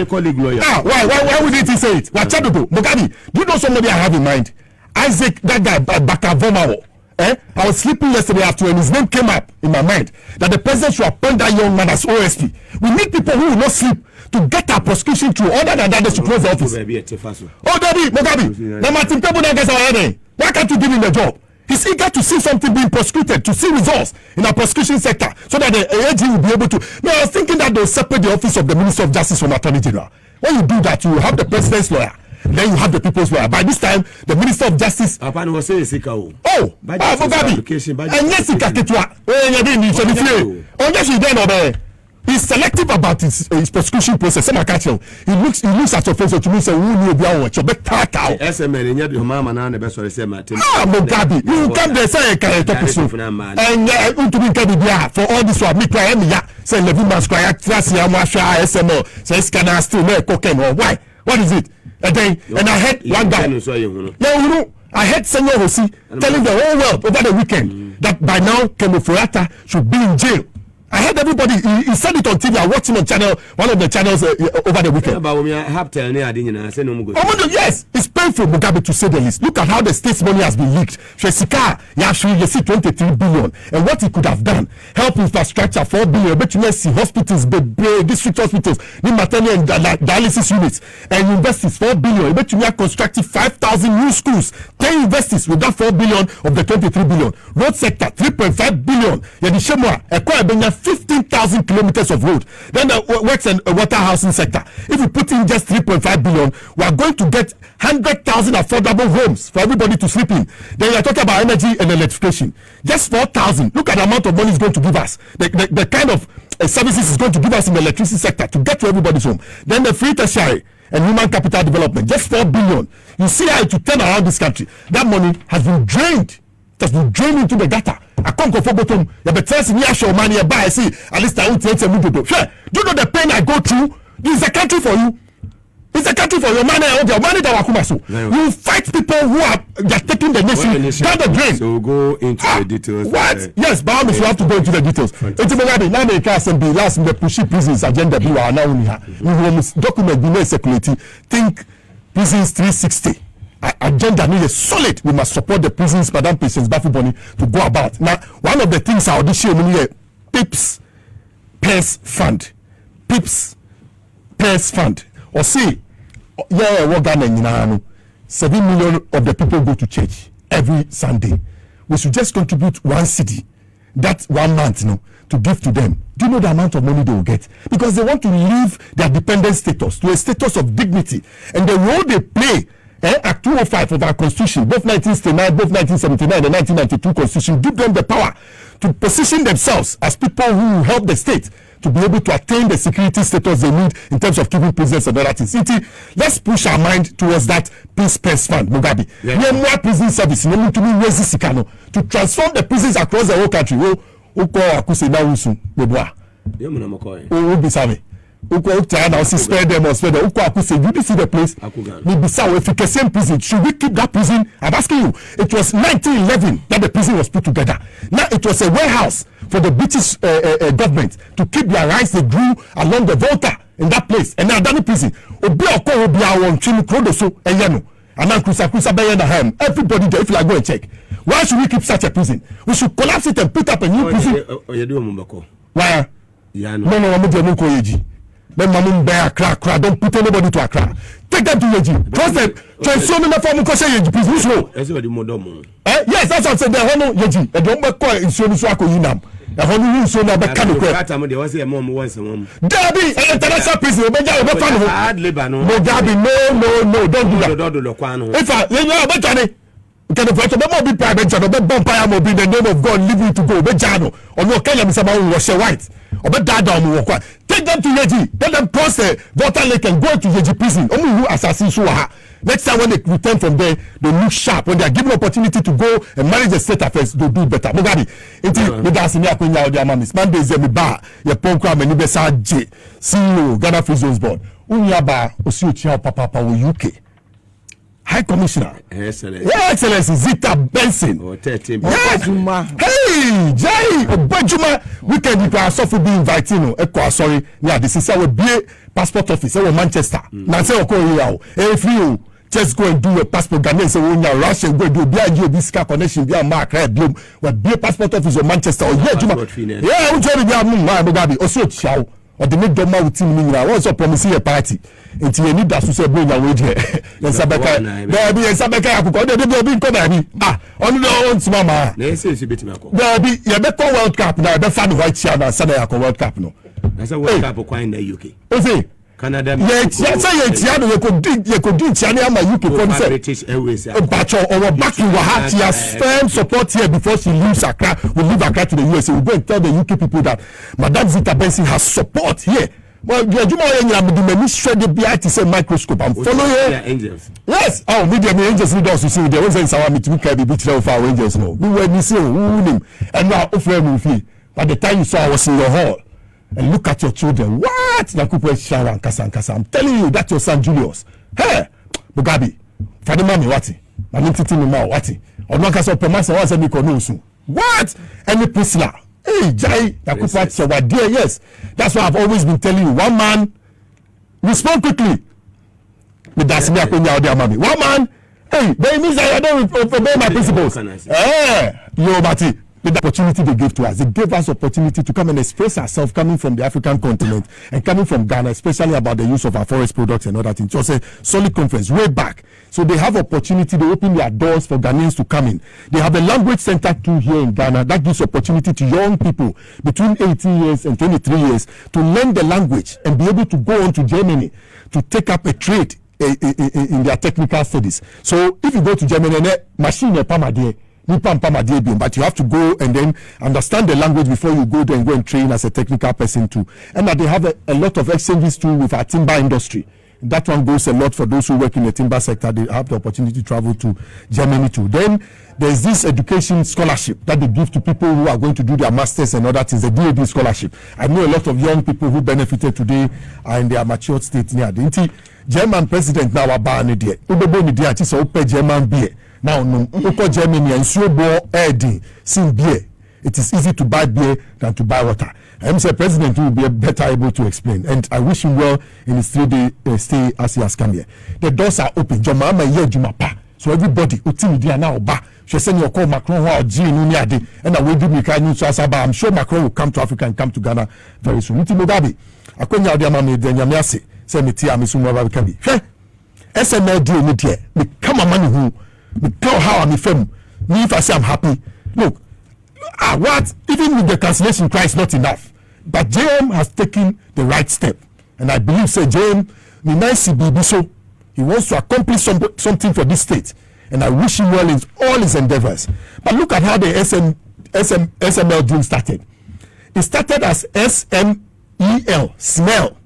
would he say it? What you do? Mugabe, do you know somebody I have in mind? Isaac, that guy, Bakavomawo. I was sleeping yesterday afternoon and his name came up in my mind that the president should appoint that young man as OSP. We need people who will not sleep to get our prosecution through. Other than that, they should close the office. Mugabe, the Martin Pebo gets our head. Why can't you give him the job? He's eager to see something being prosecuted, to see results in our prosecution sector, so that the AG will be able to. Now, I was thinking that they'll separate the office of the Minister of Justice from Attorney General. When you do that, you will have the president's lawyer. Then you have the people's lawyer. By this time, the Minister of Justice. Mugabe. And yes, he can't get to unless you then obey. He's selective about his prosecution process. Some catch him. He looks at your face to me say, "Who knew be our chop cow?" SML in your mama na the best sorry say Martin. Mugabe, you come there say can talk so. And to be there for all this one. Me cry me ya say Levin must cry. Trust ya masha SML. Say scanner still no cocaine or why? What is it? And I heard one guy. Yeah, I heard Senior Hosi telling the whole world over the weekend that by now Ofori Atta should be in jail. I heard everybody. He said it on TV. I watched him on one of the channels over the weekend. Yes, it's painful, Mugabe, to say the least. Look at how the state's money has been leaked. Shesika, you see 23 billion, and what he could have done: help infrastructure, 4 billion. But you see hospitals, district hospitals, the maternity and dialysis units, and universities, 4 billion. But you have constructed 5,000 new schools, 10 universities with that 4 billion of the 23 billion. Road sector, 3.5 billion. Yadishemwa, 15,000 kilometers of road. Then the works and water housing sector. If we put in just 3.5 billion, we are going to get 100,000 affordable homes for everybody to sleep in. Then we are talking about energy and electrification. Just 4,000. Look at the amount of money it's going to give us. The kind of services it's going to give us in the electricity sector to get to everybody's home. Then the free tertiary and human capital development. Just 4 billion. You see how it will turn around this country. That money has been drained. It has been drained into the gutter. I can't go for bottom. You have a me show money buy. See, at least I won't take a do. Sure. Do you know the pain I go through? This is a country for you. It's a country for your money. Your money that you fight people who are taking the nation down the drain. So go into the details. What? Yes, but you have to go into the details. It's about the last the pushy prisons agenda. We are now document the security. Think prisons 360. Agenda need a solid. We must support the prisons, Madam Patience Bafuboni, to go about. Now, one of the things I audition here, PIPS Pairs Fund. PIPS Pairs Fund. Or say, yeah, what Ghana 7 million of the people go to church every Sunday. We should just contribute 1 cedi, that 1 month, to give to them. Do you know the amount of money they will get? Because they want to leave their dependent status to a status of dignity. And the role they play Act 205 of our Constitution, both 1969, both 1979 and 1992 Constitution, give them the power to position themselves as people who help the state to be able to attain the security status they need in terms of keeping prisons and other things. Let's push our mind towards that Peace Pairs Fund, Mugabe. No more prison service, no more to transform the prisons across the whole country. Uko China spare them or spare them. Uko Akuse, you see the place? If you can same prison, should we keep that prison? I'm asking you. It was 1911 that the prison was put together. Now it was a warehouse for the British government to keep their rights they grew along the Volta in that place. And now that prison, everybody there, if you like, go and check. Why should we keep such a prison? We should collapse it and put up a new prison. Why? No. Then Mamun Bear Accra, don't put anybody to Accra. Take them to Yeji. Transform in the form of Yeji, please. Yes, that's what I said. The Hono Yeji, and don't make call in Sonuswako Yinam. The Hono Yuso Naba Kanuko. There was a mom once a woman. Derby, and international prison, Mugabe, no, don't do that. If I, you know, Betani. Can the be private channel, but Bumpire will be the name of God leaving to go. Bejano, or no Kenya Misama was a white, or Bedada. Take them to Yeji, let them cross the Volta Lake and go to Yeji prison. Only who assassins Suaha. Next time when they return from there, they look sharp. When they are given opportunity to go and manage the state affairs, they do better. Mugabe, until the Dassinia Kunya, the Amamis, Monday, Zemiba, your Pokram, and Nibesa J, CEO, Ghana Free Zones Board, Unyaba, Osuchia Papa, UK. High Commissioner, Excellency Zita Benson. Hey, Jai Obajuma. Weekend you can also be inviting. Sorry, yeah, this is our BA passport office. Our Manchester. Now say okay, if you just go and do a passport, Ghanaian say when you Russian go do BIG this car connection, be a mark red bloom. What BA passport office of Manchester? Yeah, we tell you Mugabe. Also, chow. Or the make doma with team now. Also promising a party. Until you need that to say bring your wage here. Then Sabeka, there be a Sabeka. They be come on the own mama. There be you better World Cup now. Be fan white chair now. Sunday World Cup no. That's a World Cup in the UK. Okay. Canada. Yes, you could do China, my UK for British Airways. But our back in Wahati has firm support here before she leaves Accra. We leave Accra to the USA. We go and tell the UK people that Madame Zita Benson has support here. Well, the microscope. I'm following angels. Yes. Oh, media angels need us to see the ones in Sawami to carry the picture of our angels. No, we were missing him, and now offer movie. By the time you saw I was in your hall, and look at your children. What? I'm telling you, that's your son Julius. Hey, Mugabe, Fadima mi wati, Mamintiti mi ma wati. Onwakasa opemasa wase mi konusu. What? Any Priscilla. Hey, Jai, dear, yes. That's why I've always been telling you. One man, respond quickly. One man, hey, but it means that I don't obey my principles. Yo, Mati, the opportunity they gave to us. They gave us opportunity to come and express ourselves coming from the African continent and coming from Ghana, especially about the use of our forest products and other things. It was a solid conference way back. So they have opportunity, they open their doors for Ghanaians to come in. They have a language center too here in Ghana that gives opportunity to young people between 18 years and 23 years to learn the language and be able to go on to Germany to take up a trade in their technical studies. So if you go to Germany, machine but you have to go and then understand the language before you go there and go and train as a technical person too. And they have a lot of exchanges too with our timber industry. That one goes a lot for those who work in the timber sector. They have the opportunity to travel to Germany too. Then there's this education scholarship that they give to people who are going to do their masters and other things, the DAB scholarship. I know a lot of young people who benefited today are in their matured state near the German president now are banning there. German beer. Now, Germany and so beer. It is easy to buy beer than to buy water. I'm saying president will be better able to explain, and I wish him well in his 3-day stay as he has come here. The doors are open. So everybody, she send your call Macron and I will do me kind of I'm sure Macron will come to Africa and come to Ghana very soon. Mugabe, I couldn't have the mammy then Yamiase, send me tea, I'm assuming SML deal me here. Me come a man who me tell how I'm from. Me if I say I'm happy. Look. What? Even with the cancellation cry is not enough. But JM has taken the right step. And I believe, say, JM, so he wants to accomplish something for this state. And I wish him well in all his endeavors. But look at how the SML deal started. It started as SMEL, smell.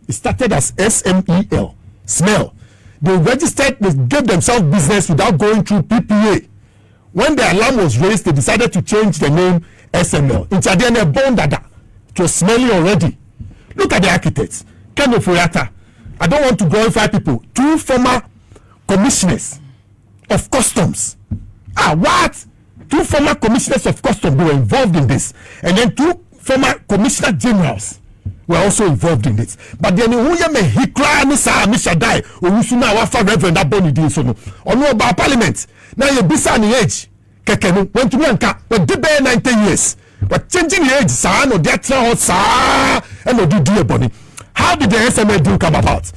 It started as SMEL, smell. They registered, they gave themselves business without going through PPA. When the alarm was raised, they decided to change the name SML. It was smelly already. Look at the architects. Ofori Atta. I don't want to glorify people. 2 former commissioners of customs. What? 2 former commissioners of customs were involved in this. And then 2 former commissioner generals were also involved in it. But then he cried, Mr. Dai, Reverend Aboni Dinsono, or no about parliament. Now you be on the age. Kekenu went to Lanka, but the bear 19 years. But changing the age, son, or that and no do bonnie. How did the SML deal come about?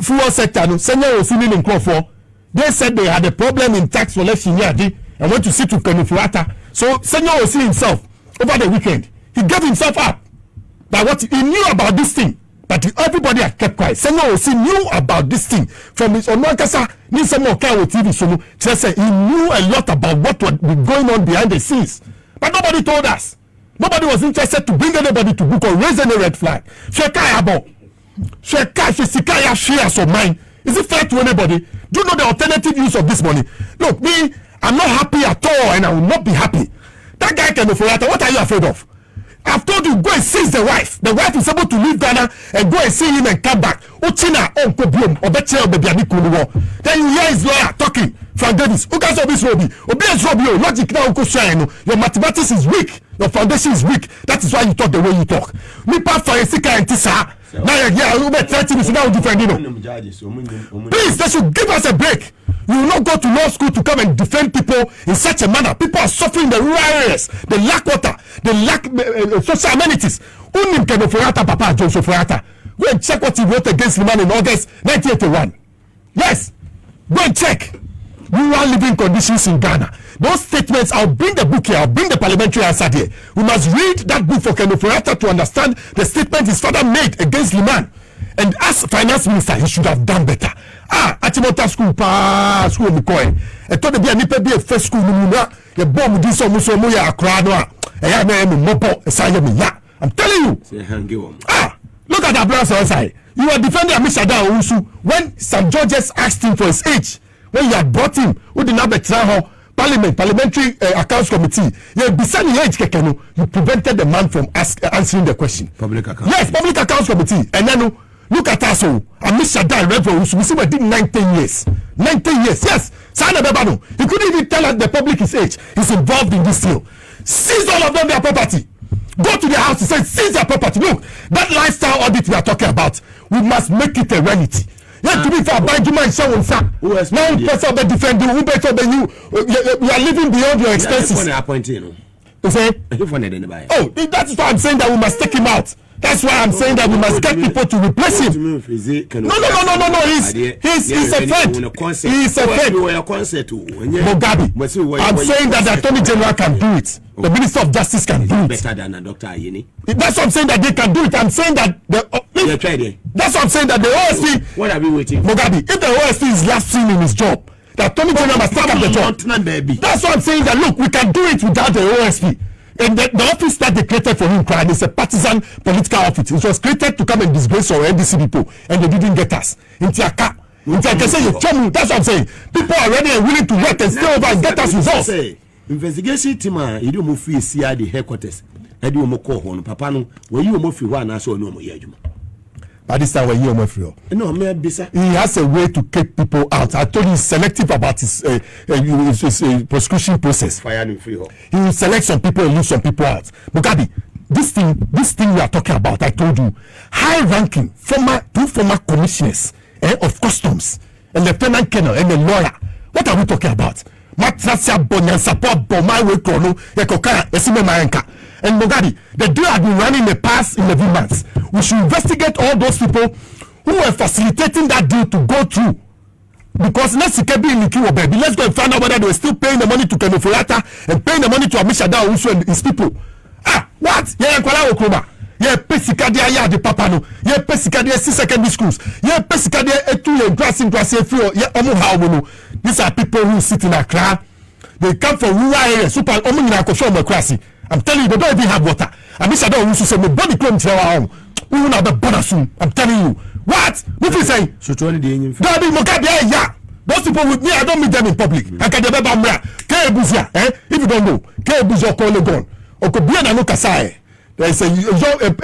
Fuel sector, senior was feeling in for. They said they had a problem in tax collection and went to sit with Ofori Atta. So senior was seeing himself over the weekend. He gave himself up. But what he knew about this thing, but everybody had kept quiet. Senior Osi knew about this thing from his Onwankasa. Need some more care with TV. So just say he knew a lot about what was going on behind the scenes. But nobody told us. Nobody was interested to bring anybody to book or raise any red flag. Shares of mine. Is it fair to anybody? Do you know the alternative use of this money? Look, me, I'm not happy at all, and I will not be happy. That guy can Ofori Atta. What are you afraid of? I've told you, go and seize the wife. The wife is able to leave Ghana and go and see him and come back. Then you hear his lawyer talking. Frank Davis. Your mathematics is weak. Your foundation is weak. That is why you talk the way you talk. Please, they should give us a break. You will not go to law school to come and defend people in such a manner. People are suffering the rural areas. They lack water. They lack social amenities. Papa John Ofori Atta. Go and check what he wrote against the man in August 1981. Yes. Go and check. rural living conditions in Ghana. Those statements, I'll bring the book here, I'll bring the parliamentary answer here. We must read that book for Ofori Atta to understand the statement his father made against Liman. And as finance minister, he should have done better. Atimota school, school Mikoy. I thought there be a first school, the bomb this almost so much a crowd. I'm telling you. Look at Abena Osei. You are defending Amishada Owusu when St. George's asked him for his age. When you had brought him, who did not betray parliamentary accounts committee. You prevented the man from answering the question. Public accounts committee. And then look at us. Amishada Owusu. We see we did 19 years. 19 years. Yes. He couldn't even tell the public his age. He's involved in this deal. Seize all of them their property. Go to their house and say, seize their property. Look, that lifestyle audit we are talking about, we must make it a reality. Yeah, to be for Benjamin and so on, sir. Now, person be defending, who better than you? You are living beyond your expenses. You say? Oh, that is why I'm saying that we must take him out. That's why I'm saying that we must get people to replace him. No. He's a friend. He's a friend. Mugabe. I'm saying that the Attorney General can do it. The Minister of Justice can do it. Better than a Dr. Ayeni. That's what I'm saying that they can do it. I'm saying that that's what I'm saying that the OSP. What are we waiting for? Mugabe, if the OSP is lapsing in his job, the Attorney General must take up the job. That's what I'm saying that look, we can do it without the OSP. And the office that they created for him, crying, is a partisan political office. It was created to come and disgrace our NDC people, and they didn't get us. That's what I'm saying. People are ready and willing to work and stay over and get us results. Investigation team, you don't move CID headquarters. I do more call Papa. No, when you move one, I saw no more. By this time, when you're free, no, he has a way to keep people out. I told you he's selective about his prosecution process. He will select some people and leave some people out. Mugabe, this thing we are talking about, I told you, high-ranking two former commissioners of customs, a lieutenant colonel and a lawyer. What are we talking about? And Mugabe, the deal had been running the past 11 months. We should investigate all those people who were facilitating that deal to go through. Because let's go and find out whether they were still paying the money to Ofori Atta and paying the money to Amishada Owusu and his people. What? Yeah, Pesikadia ya the Papano. Yeah, Pesikadia 6 secondary schools. Yeah, Pesikadia etu and grass free. Yeah, these are people who sit in Accra. They come from rural areas. Super I'm telling you, they don't even have water. And this I don't say my body claim to our home. We will not be born soon. I'm telling you. What? What you say? So to the Mugabe, yeah. Those people with me, I don't meet them in public. I can never bamra. If you don't know, Kebuzia call Legon. Okobiana no Kasai. There is a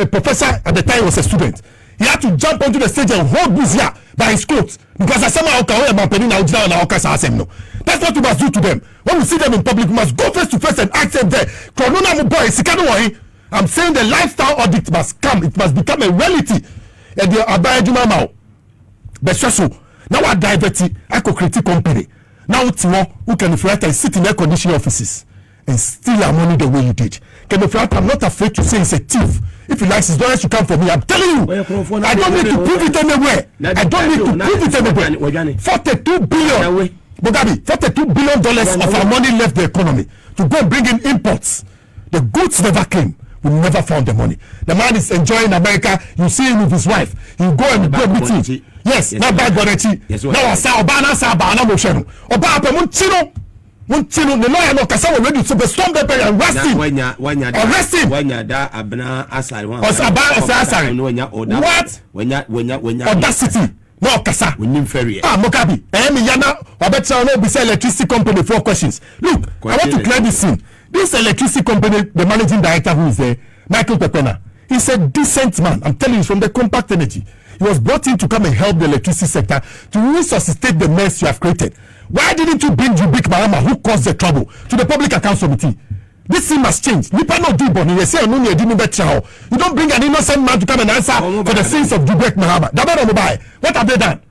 professor at the time was a student. He had to jump onto the stage and hold Buzia by his coat because I somehow that's what we must do to them. When we see them in public, we must go face to face and ask them there. I'm saying the lifestyle audit must come. It must become a reality. And the Abena Osei. Now I divert it. I could create a company. Now who can sit in air conditioning offices and steal our money the way you did. I'm not afraid to say he's a thief. If he likes his dollars to come for me, I'm telling you, I don't need to prove it anywhere. I don't need to prove it anywhere. 42 billion. Mugabe, $42 billion of our money left the economy to go bring in imports. The goods never came. We never found the money. The man is enjoying America. You see him with his wife. You go and go meeting. Yes, not bad Boadu. Now I say Obana Sabana Mosheno. Obapa Munchino. The lawyer no kasa already to storm the pen and arrest him. Arrest him. Abena Osei. What? Audacity. No kasa. Mugabe. Yana. Obecha no be say electricity company 4 questions. Look, I want to clear this scene. This electricity company, the managing director who is there, Michael Pepena, he's a decent man. I'm telling you, from the Compact Energy. He was brought in to come and help the electricity sector to resuscitate the mess you have created. Why didn't you bring Mugabe Maase, who caused the trouble, to the Public Accounts Committee? This thing must change. You don't bring an innocent man to come and answer for the sins of Mugabe Maase. What have they done?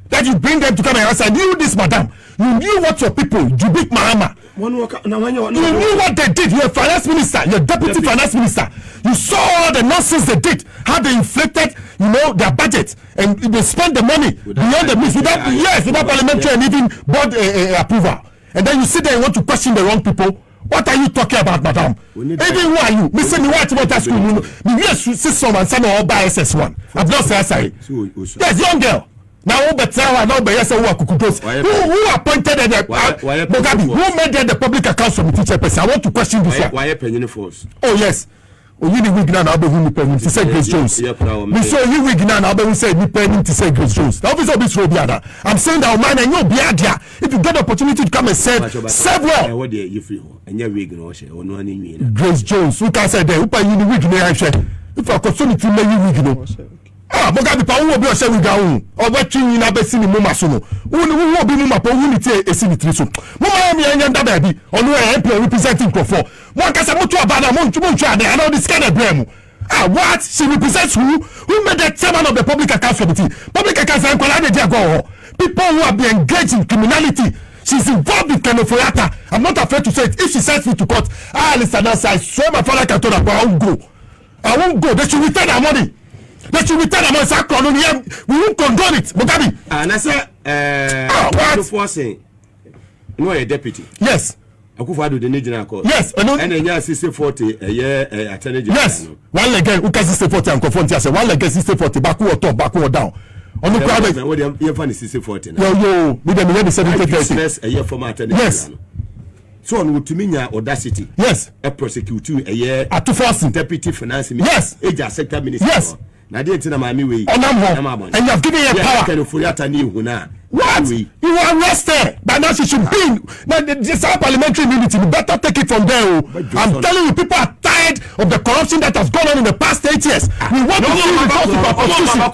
that you bring them to come and answer. You this madam, you knew what your people, Jubik Mahama, you knew what they did. You're a finance minister, you're deputy finance minister. You saw all the nonsense they did, how they inflated, their budget, and they spent the money beyond the means without parliamentary and even board approval. And then you sit there and want to question the wrong people. What are you talking about, madam? Even who are you? Me say me watch about school. Me yes, see someone say no buy SS1. I've not said sorry. Yes, young girl. Now now be yes who appointed the Mugabe? Who made the public accounts committee chairperson? I want to question this one. Why penny force? Oh yes. You need wig now. I'll be who penny to say Grace Jones. Me so you wig now. I'll be say me penny to say Grace Jones. The office of this road biada. I'm saying that man and you biada. If you get the opportunity to come and serve well. What do you feel? And you wig no share. Grace Jones. Who can say that? Who pay you the wig no? If I continue to make you wig no. Mugabe pa wo bi o se wi ga hun o ba twi na be sini mo maso no wo bi mu mapo wu ni tie esi ni tri so mo ma mi anya nda ba bi onu e MP representing Krofo mo akasa mo tu abana mo ntu ade and all this kind of blame what she represents who made the chairman of the public accounts committee accounts and kwala de go people who have been engaged in criminality. She's involved with Ofori Atta. I'm not afraid to say it. If she sends me to court, listen, I swear my father can tell her I won't go. They should return her money. They should return the money. We won't condone it. Mugabe. And I said, what? Forcing. No, a deputy. Yes. Akufo-Addo the general court. Yes. And then you 60-40 a year attorney general. Yes. One leg who can 60-40 and confront us. One leg 60-40 back or top, back or down. On the crowd. You find 60-40. Yo, with them 70-30. A year from attorney. Yes. So on Utiminya audacity. Yes. A prosecutor a year at to force deputy finance minister. Yes. Age sector minister. Yes. Na dey tina mami we and you have given her power can Ofori Atta ni hu na what you were arrested but now she should be now this parliamentary immunity. We better take it from there. I'm telling you, people are tired of the corruption that has gone on in the past 8 years. We want to see results of our constitution.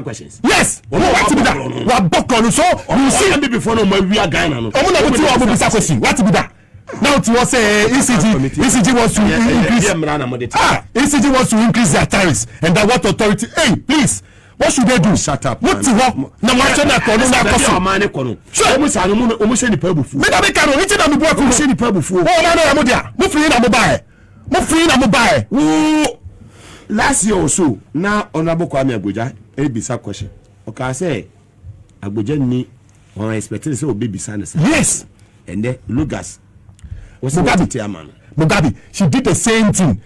Questions. Yes, we want to be that. We are buckling, so you see before no we are Ghana. What to be that? Now it was ECG wants to increase. ECG wants to increase their tariffs, and that what authority? Hey, please, what should they do? Shut up. What to what? No matter na kono na koso. Sure. Omo ni pebu fu. Me na be kanu. Ichi na me bua fu. Ni pebu fu. Oh na na mo dia. Mo free na mo buy. Mo free na mo buy. Last year or so, na Honorable Kwame Agboja ebisa question. Okay, say Agboja ni on expected say obi bisa na. Yes. And then Lucas Mugabe, she did the same thing.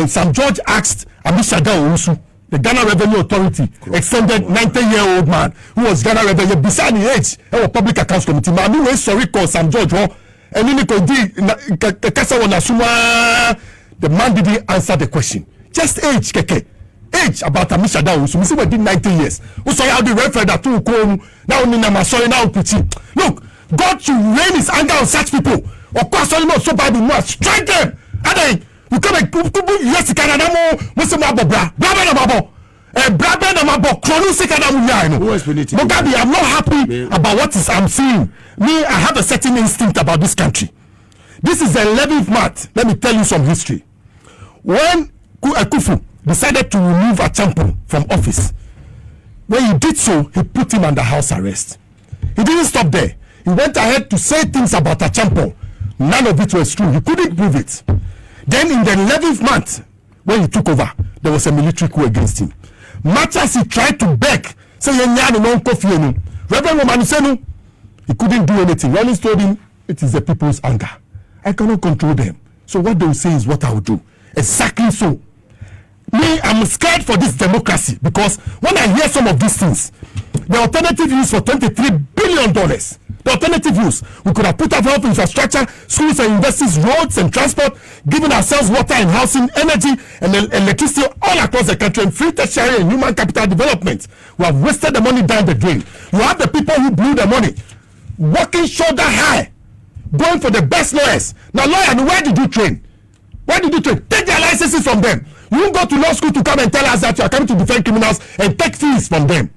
Sam George asked Amishaga Owusu, the Ghana Revenue Authority, extended 90-year-old man who was Ghana Revenue beside the age of a public accounts committee. Mami we sorry call Sam George, and then the man didn't answer the question. Just age, keke. Age about Amishaga Owusu. We see we did 90 years. We saw how the referee that took home. Now Nina sorry now preaching. Look, God should rain his anger on such people. Of course, only not so bad we must strike them. And then you come and yes, Canada more. Mugabe, I'm not happy about what I'm seeing. Me, I have a certain instinct about this country. This is the 11th month. Let me tell you some history. When Kufu decided to remove Achampo from office, when he did so, he put him under house arrest. He didn't stop there. He went ahead to say things about Achampo. None of it was true. He couldn't prove it. Then in the 11th month, when he took over, there was a military coup against him. Much as he tried to beg, say, Reverend Romanusenu, he couldn't do anything. Rollins told him, it is the people's anger. I cannot control them. So what they will say is what I will do. Exactly so. Me, I'm scared for this democracy because when I hear some of these things, the alternative use for $23 billion. The alternative use, we could have put our health infrastructure, schools and universities, roads and transport, giving ourselves water and housing, energy and electricity all across the country, and free tertiary and human capital development. We have wasted the money down the drain. You have the people who blew the money, working shoulder high, going for the best lawyers. Now, lawyer, where did you train? Where did you train? Take their licenses from them. You won't go to law school to come and tell us that you are coming to defend criminals and take fees from them.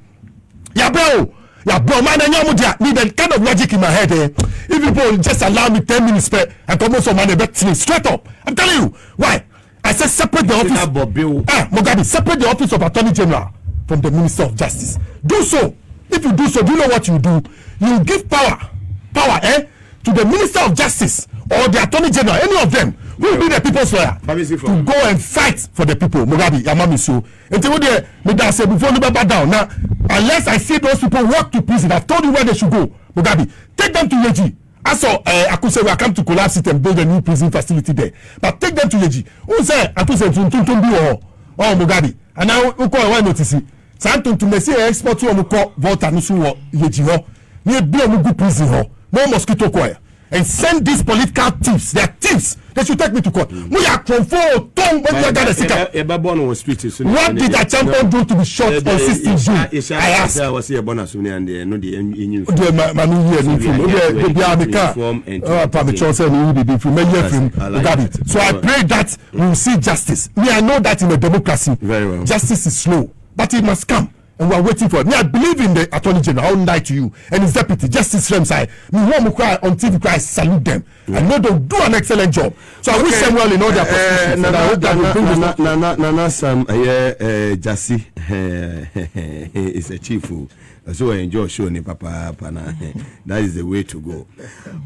Yeah, bro. Yeah, bro, man, I need the kind of logic in my head. If people just allow me 10 minutes and come on some money, bet me straight up. I'm telling you. Why? I said separate the office. Mugabe, separate the office of Attorney General from the Minister of Justice. Do so. If you do so, do you know what you do? You give power, to the Minister of Justice or the Attorney General, any of them, who will be the people's lawyer, to go and fight for the people. Mugabe, Yamami so. And say before you back down. Now, unless I see those people walk to prison, I've told you where they should go. Mugabe, take them to Yeji. I saw Akuse will come to collapse it and build a new prison facility there. But take them to Yeji. Who say Akuse to Mugabe? And now who call one notice? Santon to Messi export to Omuko Volta Nusu Yeji ho. Near Biamugu prison ho. No mosquito coil. And send these political thieves. They are thieves. They should take me to court. We are control. What did a champion do to be shot on 16 June? I asked. I was here bonus and no the so I pray that we will see justice. I know that in a democracy, justice is slow, but it must come. And we are waiting for it. I believe in the Attorney General. I won't lie to you. And his deputy, Justice Remsai. Me want to cry on TV, cry, salute them. I know they'll do an excellent job. So I wish them well in all their positions. And I hope that will bring this. Nana Sam, Jassy is a chief. So I enjoy showing Papa. That is the way to go.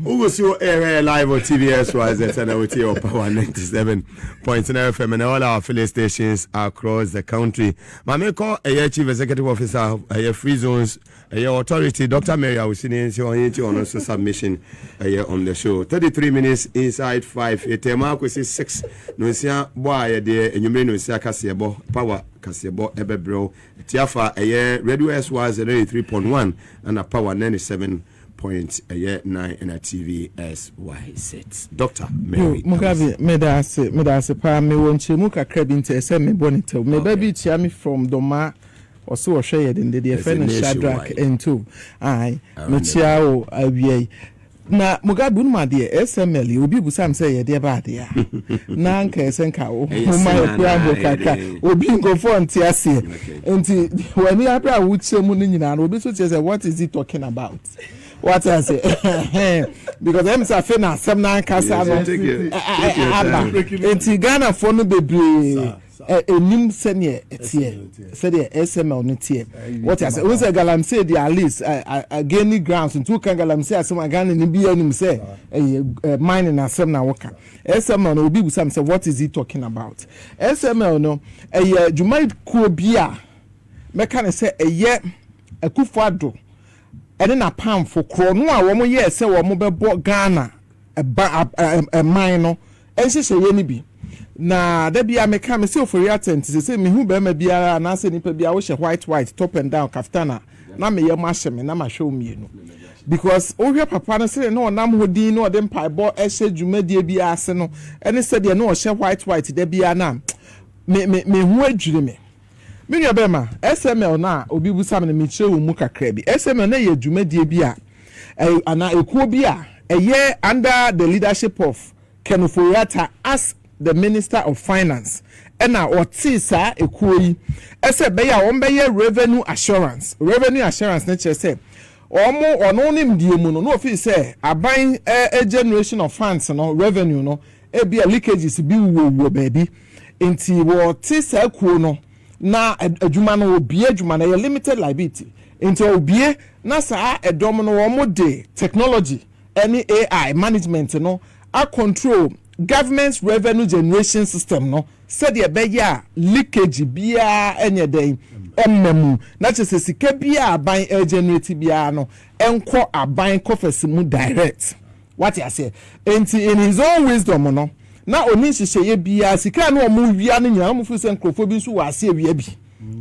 Who will see live on TVS was and I will tell you Power 97.9 FM and all our affiliate stations across the country. My main call a chief executive officer, a free zones, a authority, Dr. Mary, I was seeing on also submission on the show. 33 minutes inside 5. A tema was 6. No, boy, dear, and you may know Casiabo, Power. Kasiebo Ebebro Tiafa a year Radio S was 83.1 and a Power 97.9 and a TV SY6. Dr. Mary Mugabe Medase pa me wonche muka credit say me bonito me baby tia me from Doma or so share in the friend Shadrach and two I me tia o awie na Mugabe no de SML obi busam say ye de ba de na nka esenka o my bravo kaka obi ngofo nti ase enti wani apra wuche mu nyina na obi so say what is he talking about what I say because them say fe na asem na kasa no enti Ghana for no bebre enim senior etie said SML no tie what I say we say galamsey the at least gaining grounds into kan galamsey asem Ghana ni bi anim say mining asem na woka SML no obi busam say what is he talking about SML no Jumaid ko bia meka ne say Akufo Addo ene na pam for kro no a wo mo ye say wo mo bebo Ghana mine no enhye ye ni bi na da bia me ka me se Ofori Atta say me hu be ma bia na se nipa bia wo hye white top and down kaftana na me ye ma hye me na ma hwe omienu because ohwe papa no se no nam hodin no de mpai bo hye dwumadie bia ase no ene se de no hye white da bia na me hu adwire me nua be ma SML na obi busam na me kire wo mu kakra bi SML na ye dwumadie bia ana ekuo bia eye under the leadership of Ofori Atta as the Minister of Finance ena otisa ekuoyi ese be ya won be ye revenue assurance na che say ono nim die mu no ofi say aban generation of funds no revenue no e bia leakages bi wo baby enti wo tisa ekuo no na adwuma no obi adwuma na ye limited liability enti obi na saa edom no wo mo de technology any AI management no a control government's revenue generation system no said the beya leakage bia enye den emmemu na chese sika bia aban generate bia no enko aban coffers mu direct what I say enti in his own wisdom no na oni hihye bia sika no omu wia no nyina mu fu se nkrofo bi nso wa ase wia bi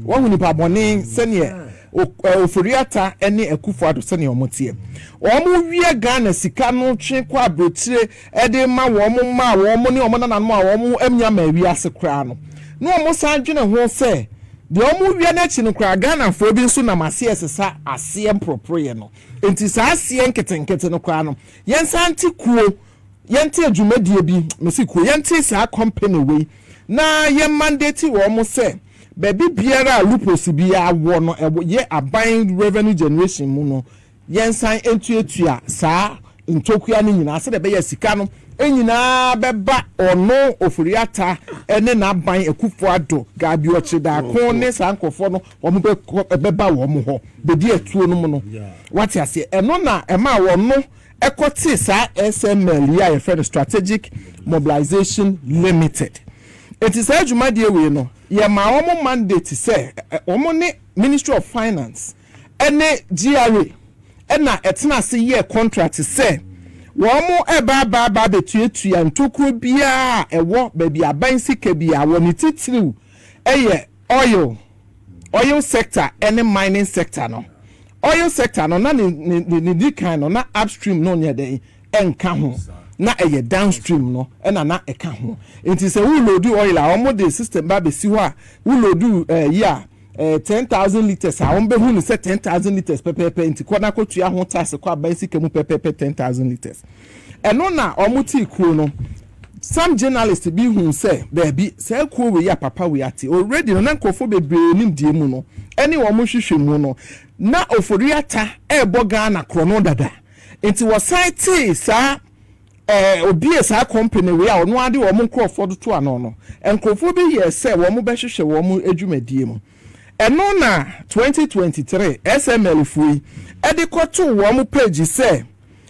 wo hu nipa bone sene Ofori Atta ene Akufo Addo sene omotie omo wie Ghana sika no twe kwa abrotire ede ma wo mo ne omo nananom a wo mo amnya ma wi ase kra no no omo san dwene ho se de omo wie na chi no kra Ghana fo bi nso na mase esesa ase emproproye no enti sa ase nketenkete no kra no yensan ti kuo yente adwumadie bi mesi kuo yente sa company we na ye mandate wo mo se baby biara lupus bia wo no ye aban revenue generation mu no yensan entuatua saa ntokuya ni nyina se de be ya sika no enyina beba ono Ofori Atta ene na ban ekufo ado gabi ochi da ko ne sankofo no omo beba wo mo ho be di etuo no mo no wati ase eno na ema wo no ekoti sa SML ya friend Strategic Mobilization Limited. It is adwuma de we no ye ma omo mandate say omo ne Ministry of Finance ene GRA ena etena se ye contract say womo eba betuetua ntokuro bia ewo baby aban sika bia woni titiriw eye oil sector ene mining sector no oil sector no na ni dikan no na upstream no nya den enka ho na eye downstream no ena na eka ho enti se we load oil a omo the system ba be si ho a we load 10,000 liters a ombe hu ni say 10,000 liters pepepe enti kwana kotua ho tax kwa aban sika mu pepepe 10,000 liters eno na omuti kuo no some journalists be hu say baby say kuo we ya papa we ati already no nankofo bebre nim die mu no ene wo mo hwehwe mu no na Ofori Atta ebo Ghana krono dada enti wo site sa obi esa company we a ono ade wo mo nkrofo do to ano no enkrofo bi ye say wo mo behwehwe wo mo adwumadie mu eno na 2023 SML fui edikoto wo mo page say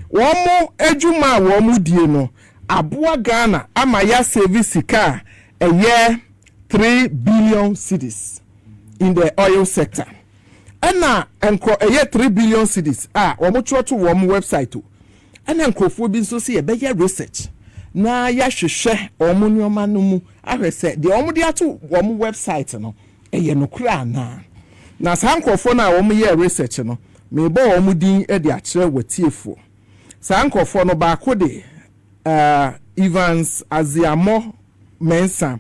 wo mo adwuma wo mo die no aboa Ghana ama ya service car eye 3 billion cedis in the oil sector ena enko eye 3 billion cedis wo mo choto wo mo website o ena enkofo bi nso se ye be research na ya hwehwe wo mo nyoma no mu ahwese de wo mo de ato wo mo website no eye no kura na sankofo na wo mo ye research no me bo wo mo din e de akere watiefo sankofo no ba ko de Evans Aziamo Mensa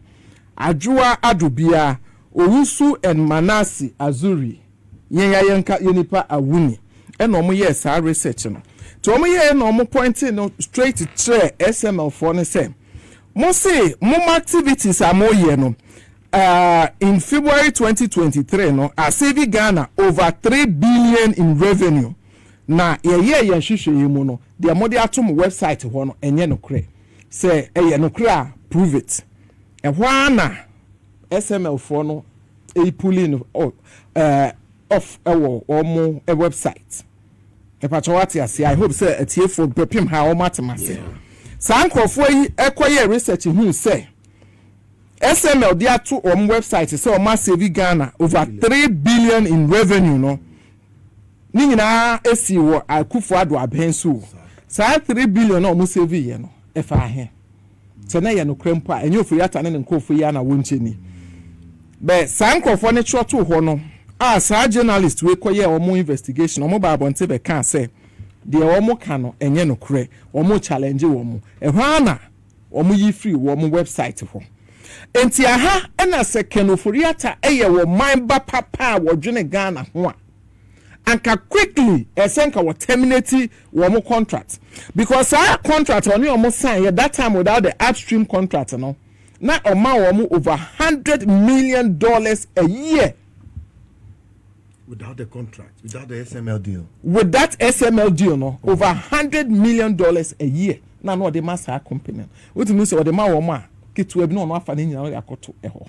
Ajua Adubia Owusu and Manasi Azuri yenka yenipa awuni eno mo ye sa research no to mo ye no mo pointing no straight to SML for ne say mo say mo activities are mo ye no in February 2023 no a saving Ghana over 3 billion in revenue na ye hwehwe mu no de amode atom website ho no enye no kre say eye no kre prove it ehwa na SML for no pulling off omo a website e patwati ase I hope say atie for bepim ha o matemase sankofo yi ekoye research hu say SML dey ato omo website say o ma save Ghana over 3 billion in revenue no ni nyina esi wo akufo ado abenso sa 3 billion no mo save ye no e fa he se na ye no krempo a enye Ofori Atta ne nkofo ya na woncheni be sankofo ne choto ho no sa journalist we koye omo investigation omo ba bonte be kan say de omo ka no enye no kre omo challenge omo ehwa na omo yi free wo omo website ho enti aha na second Ofori Atta eye wo mamba papa wo dwene Ghana ho a anka quickly esenka wo terminate wo contract because our contract on your sign that time without the upstream contract no na oma wo over $100 million a year without the contract, without the SML deal. With that SML deal no over $100 million a year na no the master company what mean say the ma wo ma ketu ebi no no afa ne nyina yakoto eho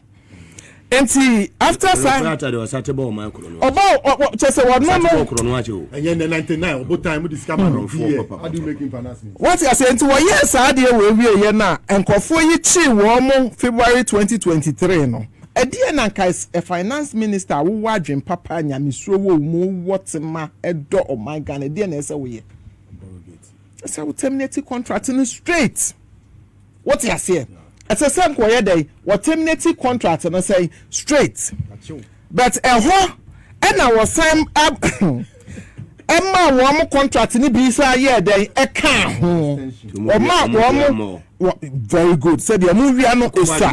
enti after sign after the satable man krono oba chese wo no krono ache o enye 99 obo time we discover on 4 papa how do you make him finance me what you say enti wo yes ade we wie ye na enkofo yi chi wo mo February 2023 no edie na nka a finance minister wo wadwen papa nyamisuo wo mu wotima edo oh my God edie na ese wo ye ese wo terminate contract in straight what you say it's a same koye day what terminate contract and say straight but eho na was sign up emma wo mo contract ni bi sa ye day e ka ho o ma wo mo very good said the movie no esua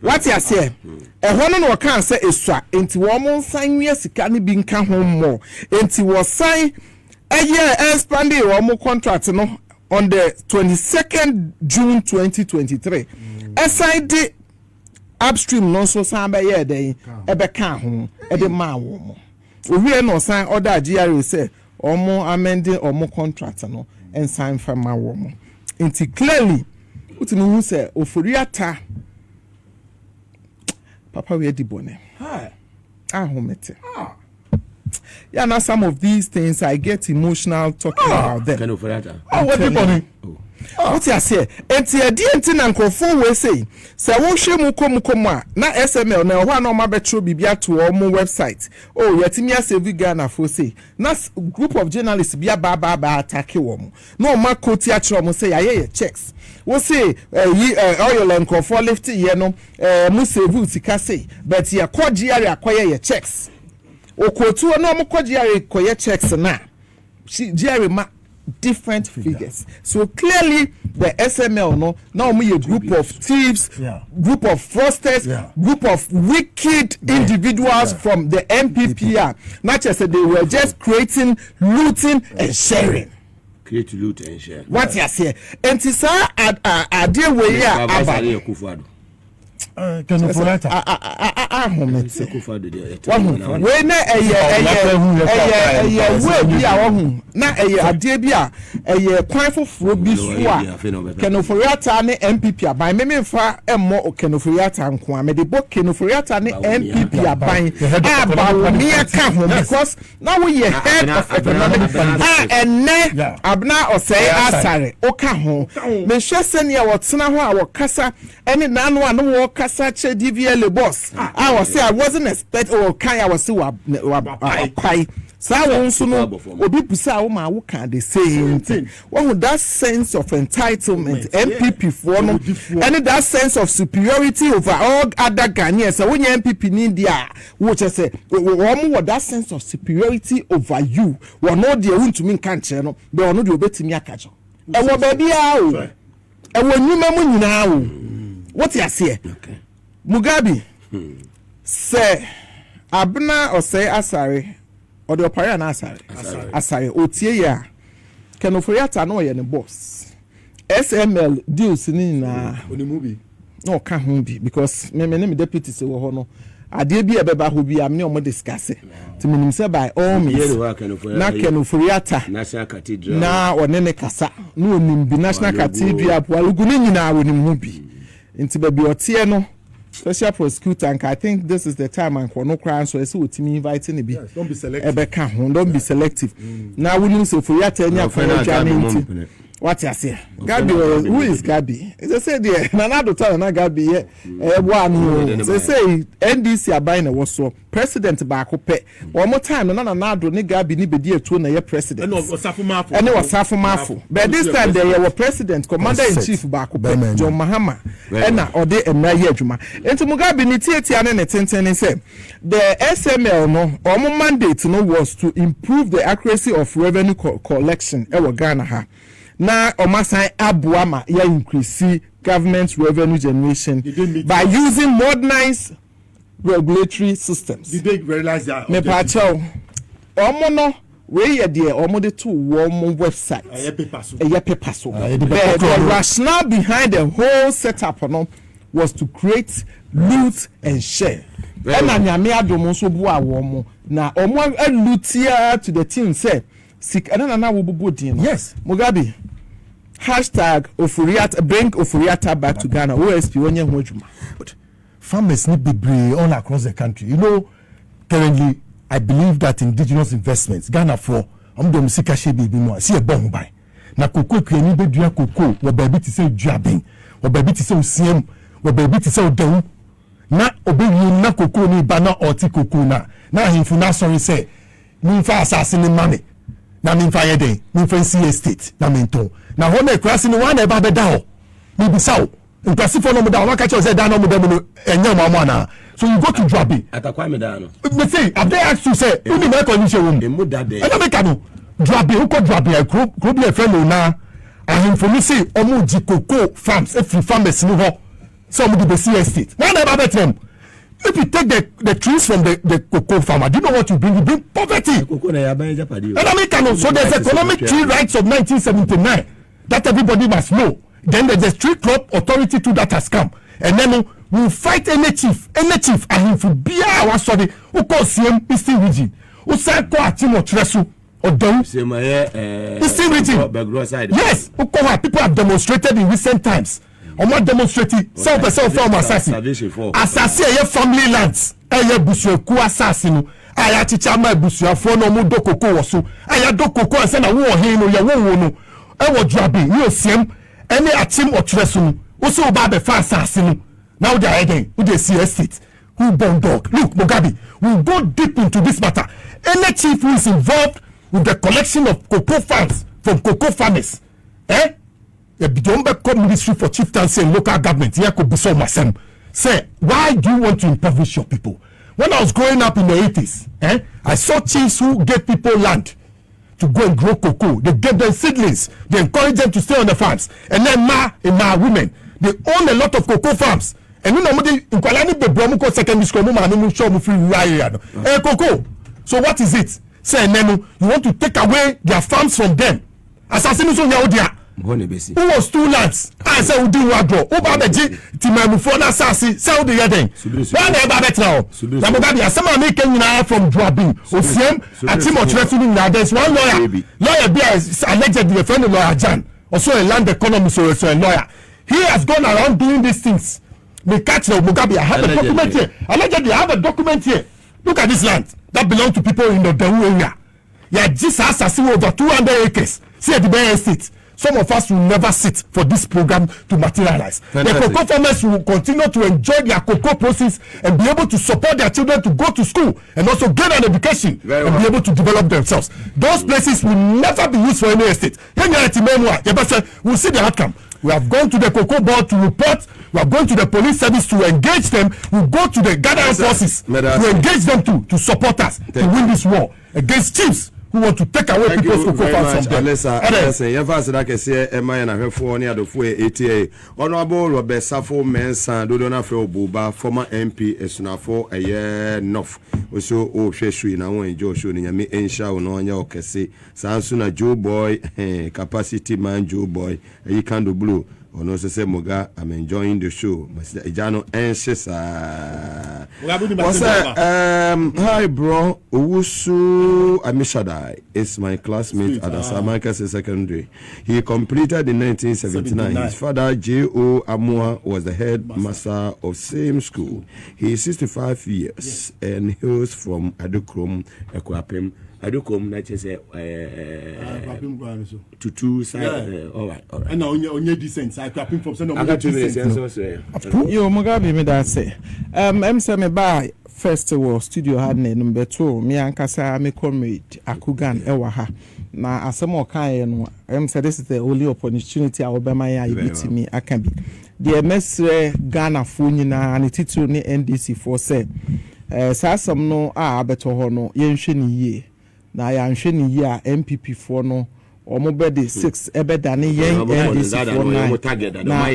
what you say eho no no kan say esua enti wo mo sign wi sika ni bi nka ho mo enti wo sign expanding wo mo contract no on the 22nd June 2023 aside the upstream no so san be ye den e be kan ho e de ma wo mo owie no san order GRA say omo amending omo contract no and sign from my woman. Inti clearly, utimi hu say Ofori Atta. Papa we di bone. Hi. Ahomete. Yeah, now some of these things I get emotional talking about them. Ofori Atta. What the bone? What you say? Enti edi enti na nkrofo we say wo hwe mu komu a na SML na ho na ma betro bibia to omo website. Oh, yetimi asave Ghana for say. Na group of journalists bia ba attack wo. No ma koti a kire omo say aye checks. We say oil and nkrofo lift ye no mu save sika say but ye kogiare akoye ye checks. Okotu no mo kogiare koye checks na. Jerry ma different figures. So clearly the SML no now we a group of thieves, group of fraudsters, group of wicked individuals from the MPPR. Not just that they were just creating, looting and sharing. Create, loot and share. What you say? And this are dear way about. Can you for that? When na ade bia kwan foforo bi so a Ken Ofori Atta ne MPP aban me mfa emmo Ken Ofori Atta nko a me de bo Ken Ofori Atta ne MPP aban aba me aka ho because now we head of economic enne Abena Osei asare oka ho me hwese ne wotena ho a wokasa ene nanu a no wokasa che DVL boss I was say I wasn't expect or kai I was say wa kai sa won so no obi pusa wo ma wo kan the same thing one that sense of entitlement MPP for no and that sense of superiority over all other Ghanaians so when you MPP ni dia wo che say wo that sense of superiority over you wo no dia wuntumi kan kire no be ono de obetimi akajo e wo ba bia o e wo nyuma mu nyina o what you say Mugabe say Abena Osei asare or the opera na asare otie ya Ken Ofori Atta no ye ne boss SML deals ni na onimubi no ka ho bi because me deputy se wo ho no ade bi ebeba ho bi am ne omo discuss to minim say by all means na Ken Ofori Atta National Cathedral na onene kasa no onim bi National Cathedral alugu ni nyina wonim ho bi nti ba bi otie no special prosecutor and I think this is the time and no crime so say wotimi inviting be don't be selective ebeka ho don't be selective now we need so for ya tanya for journey what you say Gabi who is Gabi they say there na do tell na Gabi they say NDC abai na wo so president ba ko pe one more time na do ne Gabi ni bedi etu na ye president and wasafo mafo but this time there were president commander in chief ba ko pe John Mahama and na ode emra ye adwuma enti Mugabe ni tietia ne tenten say the SML no omo mandate no was to improve the accuracy of revenue collection e Ghana ha na omasan abuama ya increase government revenue generation by using modernized regulatory systems. Did they realize that? Me pacho omo no we ye de omo de to omo website paper so the rationale behind the whole setup no was to create loot and share and nyame adomo so bu a omo na omo alutia to the team say sick na wo bubu din yes Mugabe #Ofori Atta bring Ofori Atta back to Ghana OSP onye ho adwuma but farmers need be all across the country you know currently I believe that indigenous investments Ghana for dem sika shebi bi mo see e bon ban na koko kwani be dua koko wo ba bi ti se duaben wo ba bi ti se osiem wo ba bi ti se odan na obewu na koko ni ba na oti koko na himfu na sorry say mi fa asase ni money na mi fa ye den mi fa see estate na mi ton na ho na krasi ni wan e ba be da ho mi bi saw nkwasi fo no mo da ho ka che say da no mo da mo enya mo ana so you go to Dwabe atakwa me da no me say I dey ask you say you need make condition wo e mo da de e no make am Dwabe who ko Dwabe kro bi e fe no na ahemfo ni say omo ji cocoa farms every farmers ni ho so omo dey see estate na na ba betrem. If you take the trees from the cocoa farmer, do you know what you bring? You bring poverty. And I mean, so there's economic tree rights of 1979 that everybody must know. Then there's the Tree Crop Authority too that has come. And then we fight any chief, and him for be our sorry, who calls him Eastern region, who say, Ko Atimo Tresu, Odom. Eastern region. Yes, people have demonstrated in recent times. Omo demonstrating 7% from assassin. Assassin ye family lands. Eye busuaku assassin. Aya chicha ma busuafo no mu do koko woso. Aya do koko ansa na wo hin no ye wo no. E wo dwabi, ni osiem, ene atim otreso no. Wo so ba be fa assassin. Now they are again. Who they see estate? Who born dog? Look, Mugabe, we'll go deep into this matter. Any chief who is involved with the collection of cocoa farms from cocoa farmers, the Bidombe Ministry for Chieftaincy and Local Government, here could be so masem. Say, why do you want to impoverish your people? When I was growing up in the 80s, I saw chiefs who gave people land to go and grow cocoa. They gave them seedlings. They encouraged them to stay on the farms. And then ma women, they own a lot of cocoa farms. And you know, in secondary school, cocoa. So what is it? Say, Nenu, you want to take away their farms from them. Assassination Yahudia. Who was 2 lands? I said, who do what draw? Who babaji, Timamu Fona Sassi, Saudi Yaden. Why they babet now? Namugabi, some American from Drabin, Osiem, and Timothy Wrestling. There's one lawyer. Lawyer B is allegedly a friend of lawyer Jan, also a land economist or a lawyer. He has gone around doing these things. We catch the Mugabe. I have a document here. Allegedly, I have a document here. Look at this land that belongs to people in the Dawu area. Yeah, this has over 200 acres. See at the Bay Estate. Some of us will never sit for this program to materialize. The cocoa farmers will continue to enjoy their cocoa process and be able to support their children to go to school and also gain an education be able to develop themselves. Those places will never be used for any estate. We'll see the outcome. We have gone to the cocoa board to report. We are going to the police service to engage them. We'll go to the gathering forces to engage them to support us to win this war against chiefs who want to take away people's cocoa farms from them. Listen, you fast that can say Emma and I for near the 480. Honorable Robert Safo Mensa, Dodona Feo Buba, former MP, Esunafo, a year north. Also, oh, Sheshu, now and Joshua, and me, Ensha, no one, you can say, Sansuna Joe Boy, capacity man Joe Boy, a can do blue. Ono se Moga, I'm enjoying the show. Mr. Ejano Enshesa. Hi bro, Owusu Amishadai is my classmate at Asamaka Secondary. He completed in 1979. His father J.O. Amua was the headmaster of same school. He is 65 years and hails from Adukrom, Ekwapim. Adukom na chese to 2 side all right and now on your descent I clapping from so no yo Mugabe me that say say me buy festival studio had number 2 me ankasa me comrade Akugan ewa ha na asemo kan no say this is the only opportunity I Obama ya ibiti me aka bi the mesre Ghana fo nyina ne titulu ne NDC for say sasam no abeto ho no yenhwe ni yie na ya nhwe ni yi a MPP for no omo be de 6 ebeda ne yen NDC for na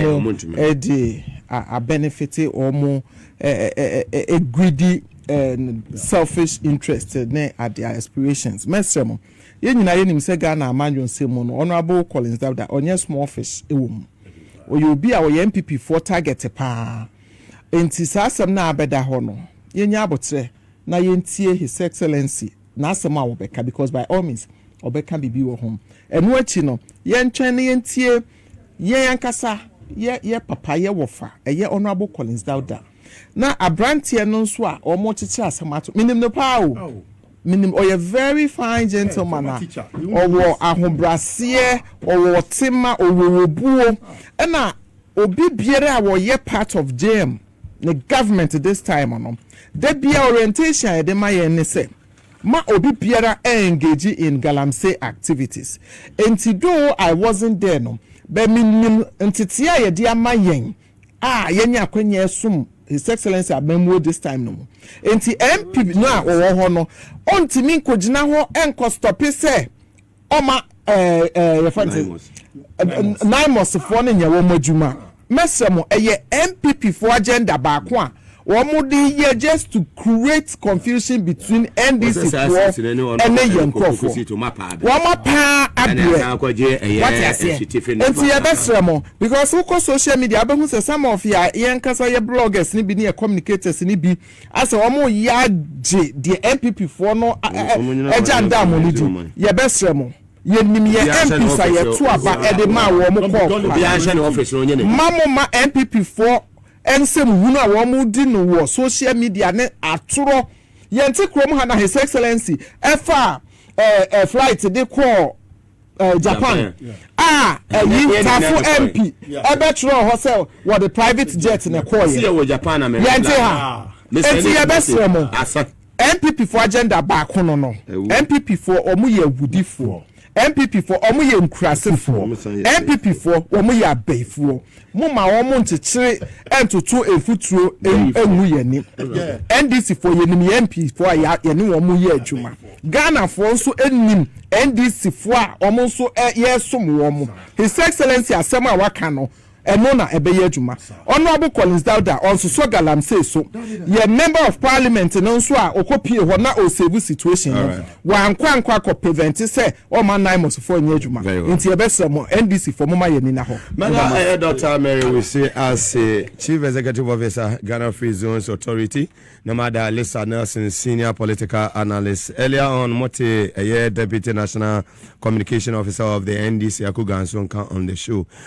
omo edi a benefit omo a greedy selfish interest ne at their aspirations mesemo ye nyina ye nim se Ghana amanyon se mo no honorable Collins that onye small fish ewom o bi a wo MPP for target pa enti sasam na abeda ho no ye nya abotre na ye ntie his excellency na asema obeka because by all means obeka bibi wo home eno achi no ye ntwen ne ntie ye yankasa ye papa ye wofa ye honorable Collins Dauda na abrantie no nso a omo chichi asemato minim no pa o minim o ye very fine gentleman owo ahobrase owo tema owo buo na obi biere a wo ye part of JM the government this time no there be orientation e de ma ye ne se ma obi biara engage in galamsey activities enti though I wasn't there no but minim entitia ye de ama yen yenya akwanya esum his excellency abemwo this time no enti MP no a wo ho no ontimi nkogina ho enko stop se oma nine months for ne nyawo madwuma mesemo eye MPP for agenda ba ko a Womudi just to create confusion between NDC and Yankofo. Wama pa abre. What I say? Enti ya besremo because uko social media abehu se some of ya yankasa ya bloggers ni bi ni communicators ni bi ase womo ya je the MPP for no agenda monidi ya besremo ye nim ye MP sa ye to aba e de ma wo mo ko ya hye ne office no nyene ma MPP for ensem hunu a wo mo di no wo social media ne atoro ye nti krom ha na His Excellency efa flight de call Japan you tafu MP ebetro hosel what the private jet na call see wo Japan America yente ha enti ye besremo MPP for agenda back no MPP for omuye wudifo MPP for omuye nkrasefo MPP for omuye abeifo muma omo nchechire entoto efuturo enu yeni NDC for yenim MP for ya yeni omuye adwuma Ghana for nso enim NDC for a omo nso yesom wo mo His Excellency asema waka no eno na ebeye adwuma Honorable Collins Dauda onso so galamsey so ye member of parliament no nso a okopie ho na o save situation no wa nkwa ko prevent say o man nine must for nye adwuma nti ebesemo NDC for mama ye ni na ho Dr. Mary we say as Chief Executive Officer Ghana Free Zones Authority Namada Lisa Nelson Senior Political Analyst earlier on Mote Deputy National Communication Officer of the NDC Akuganson on the show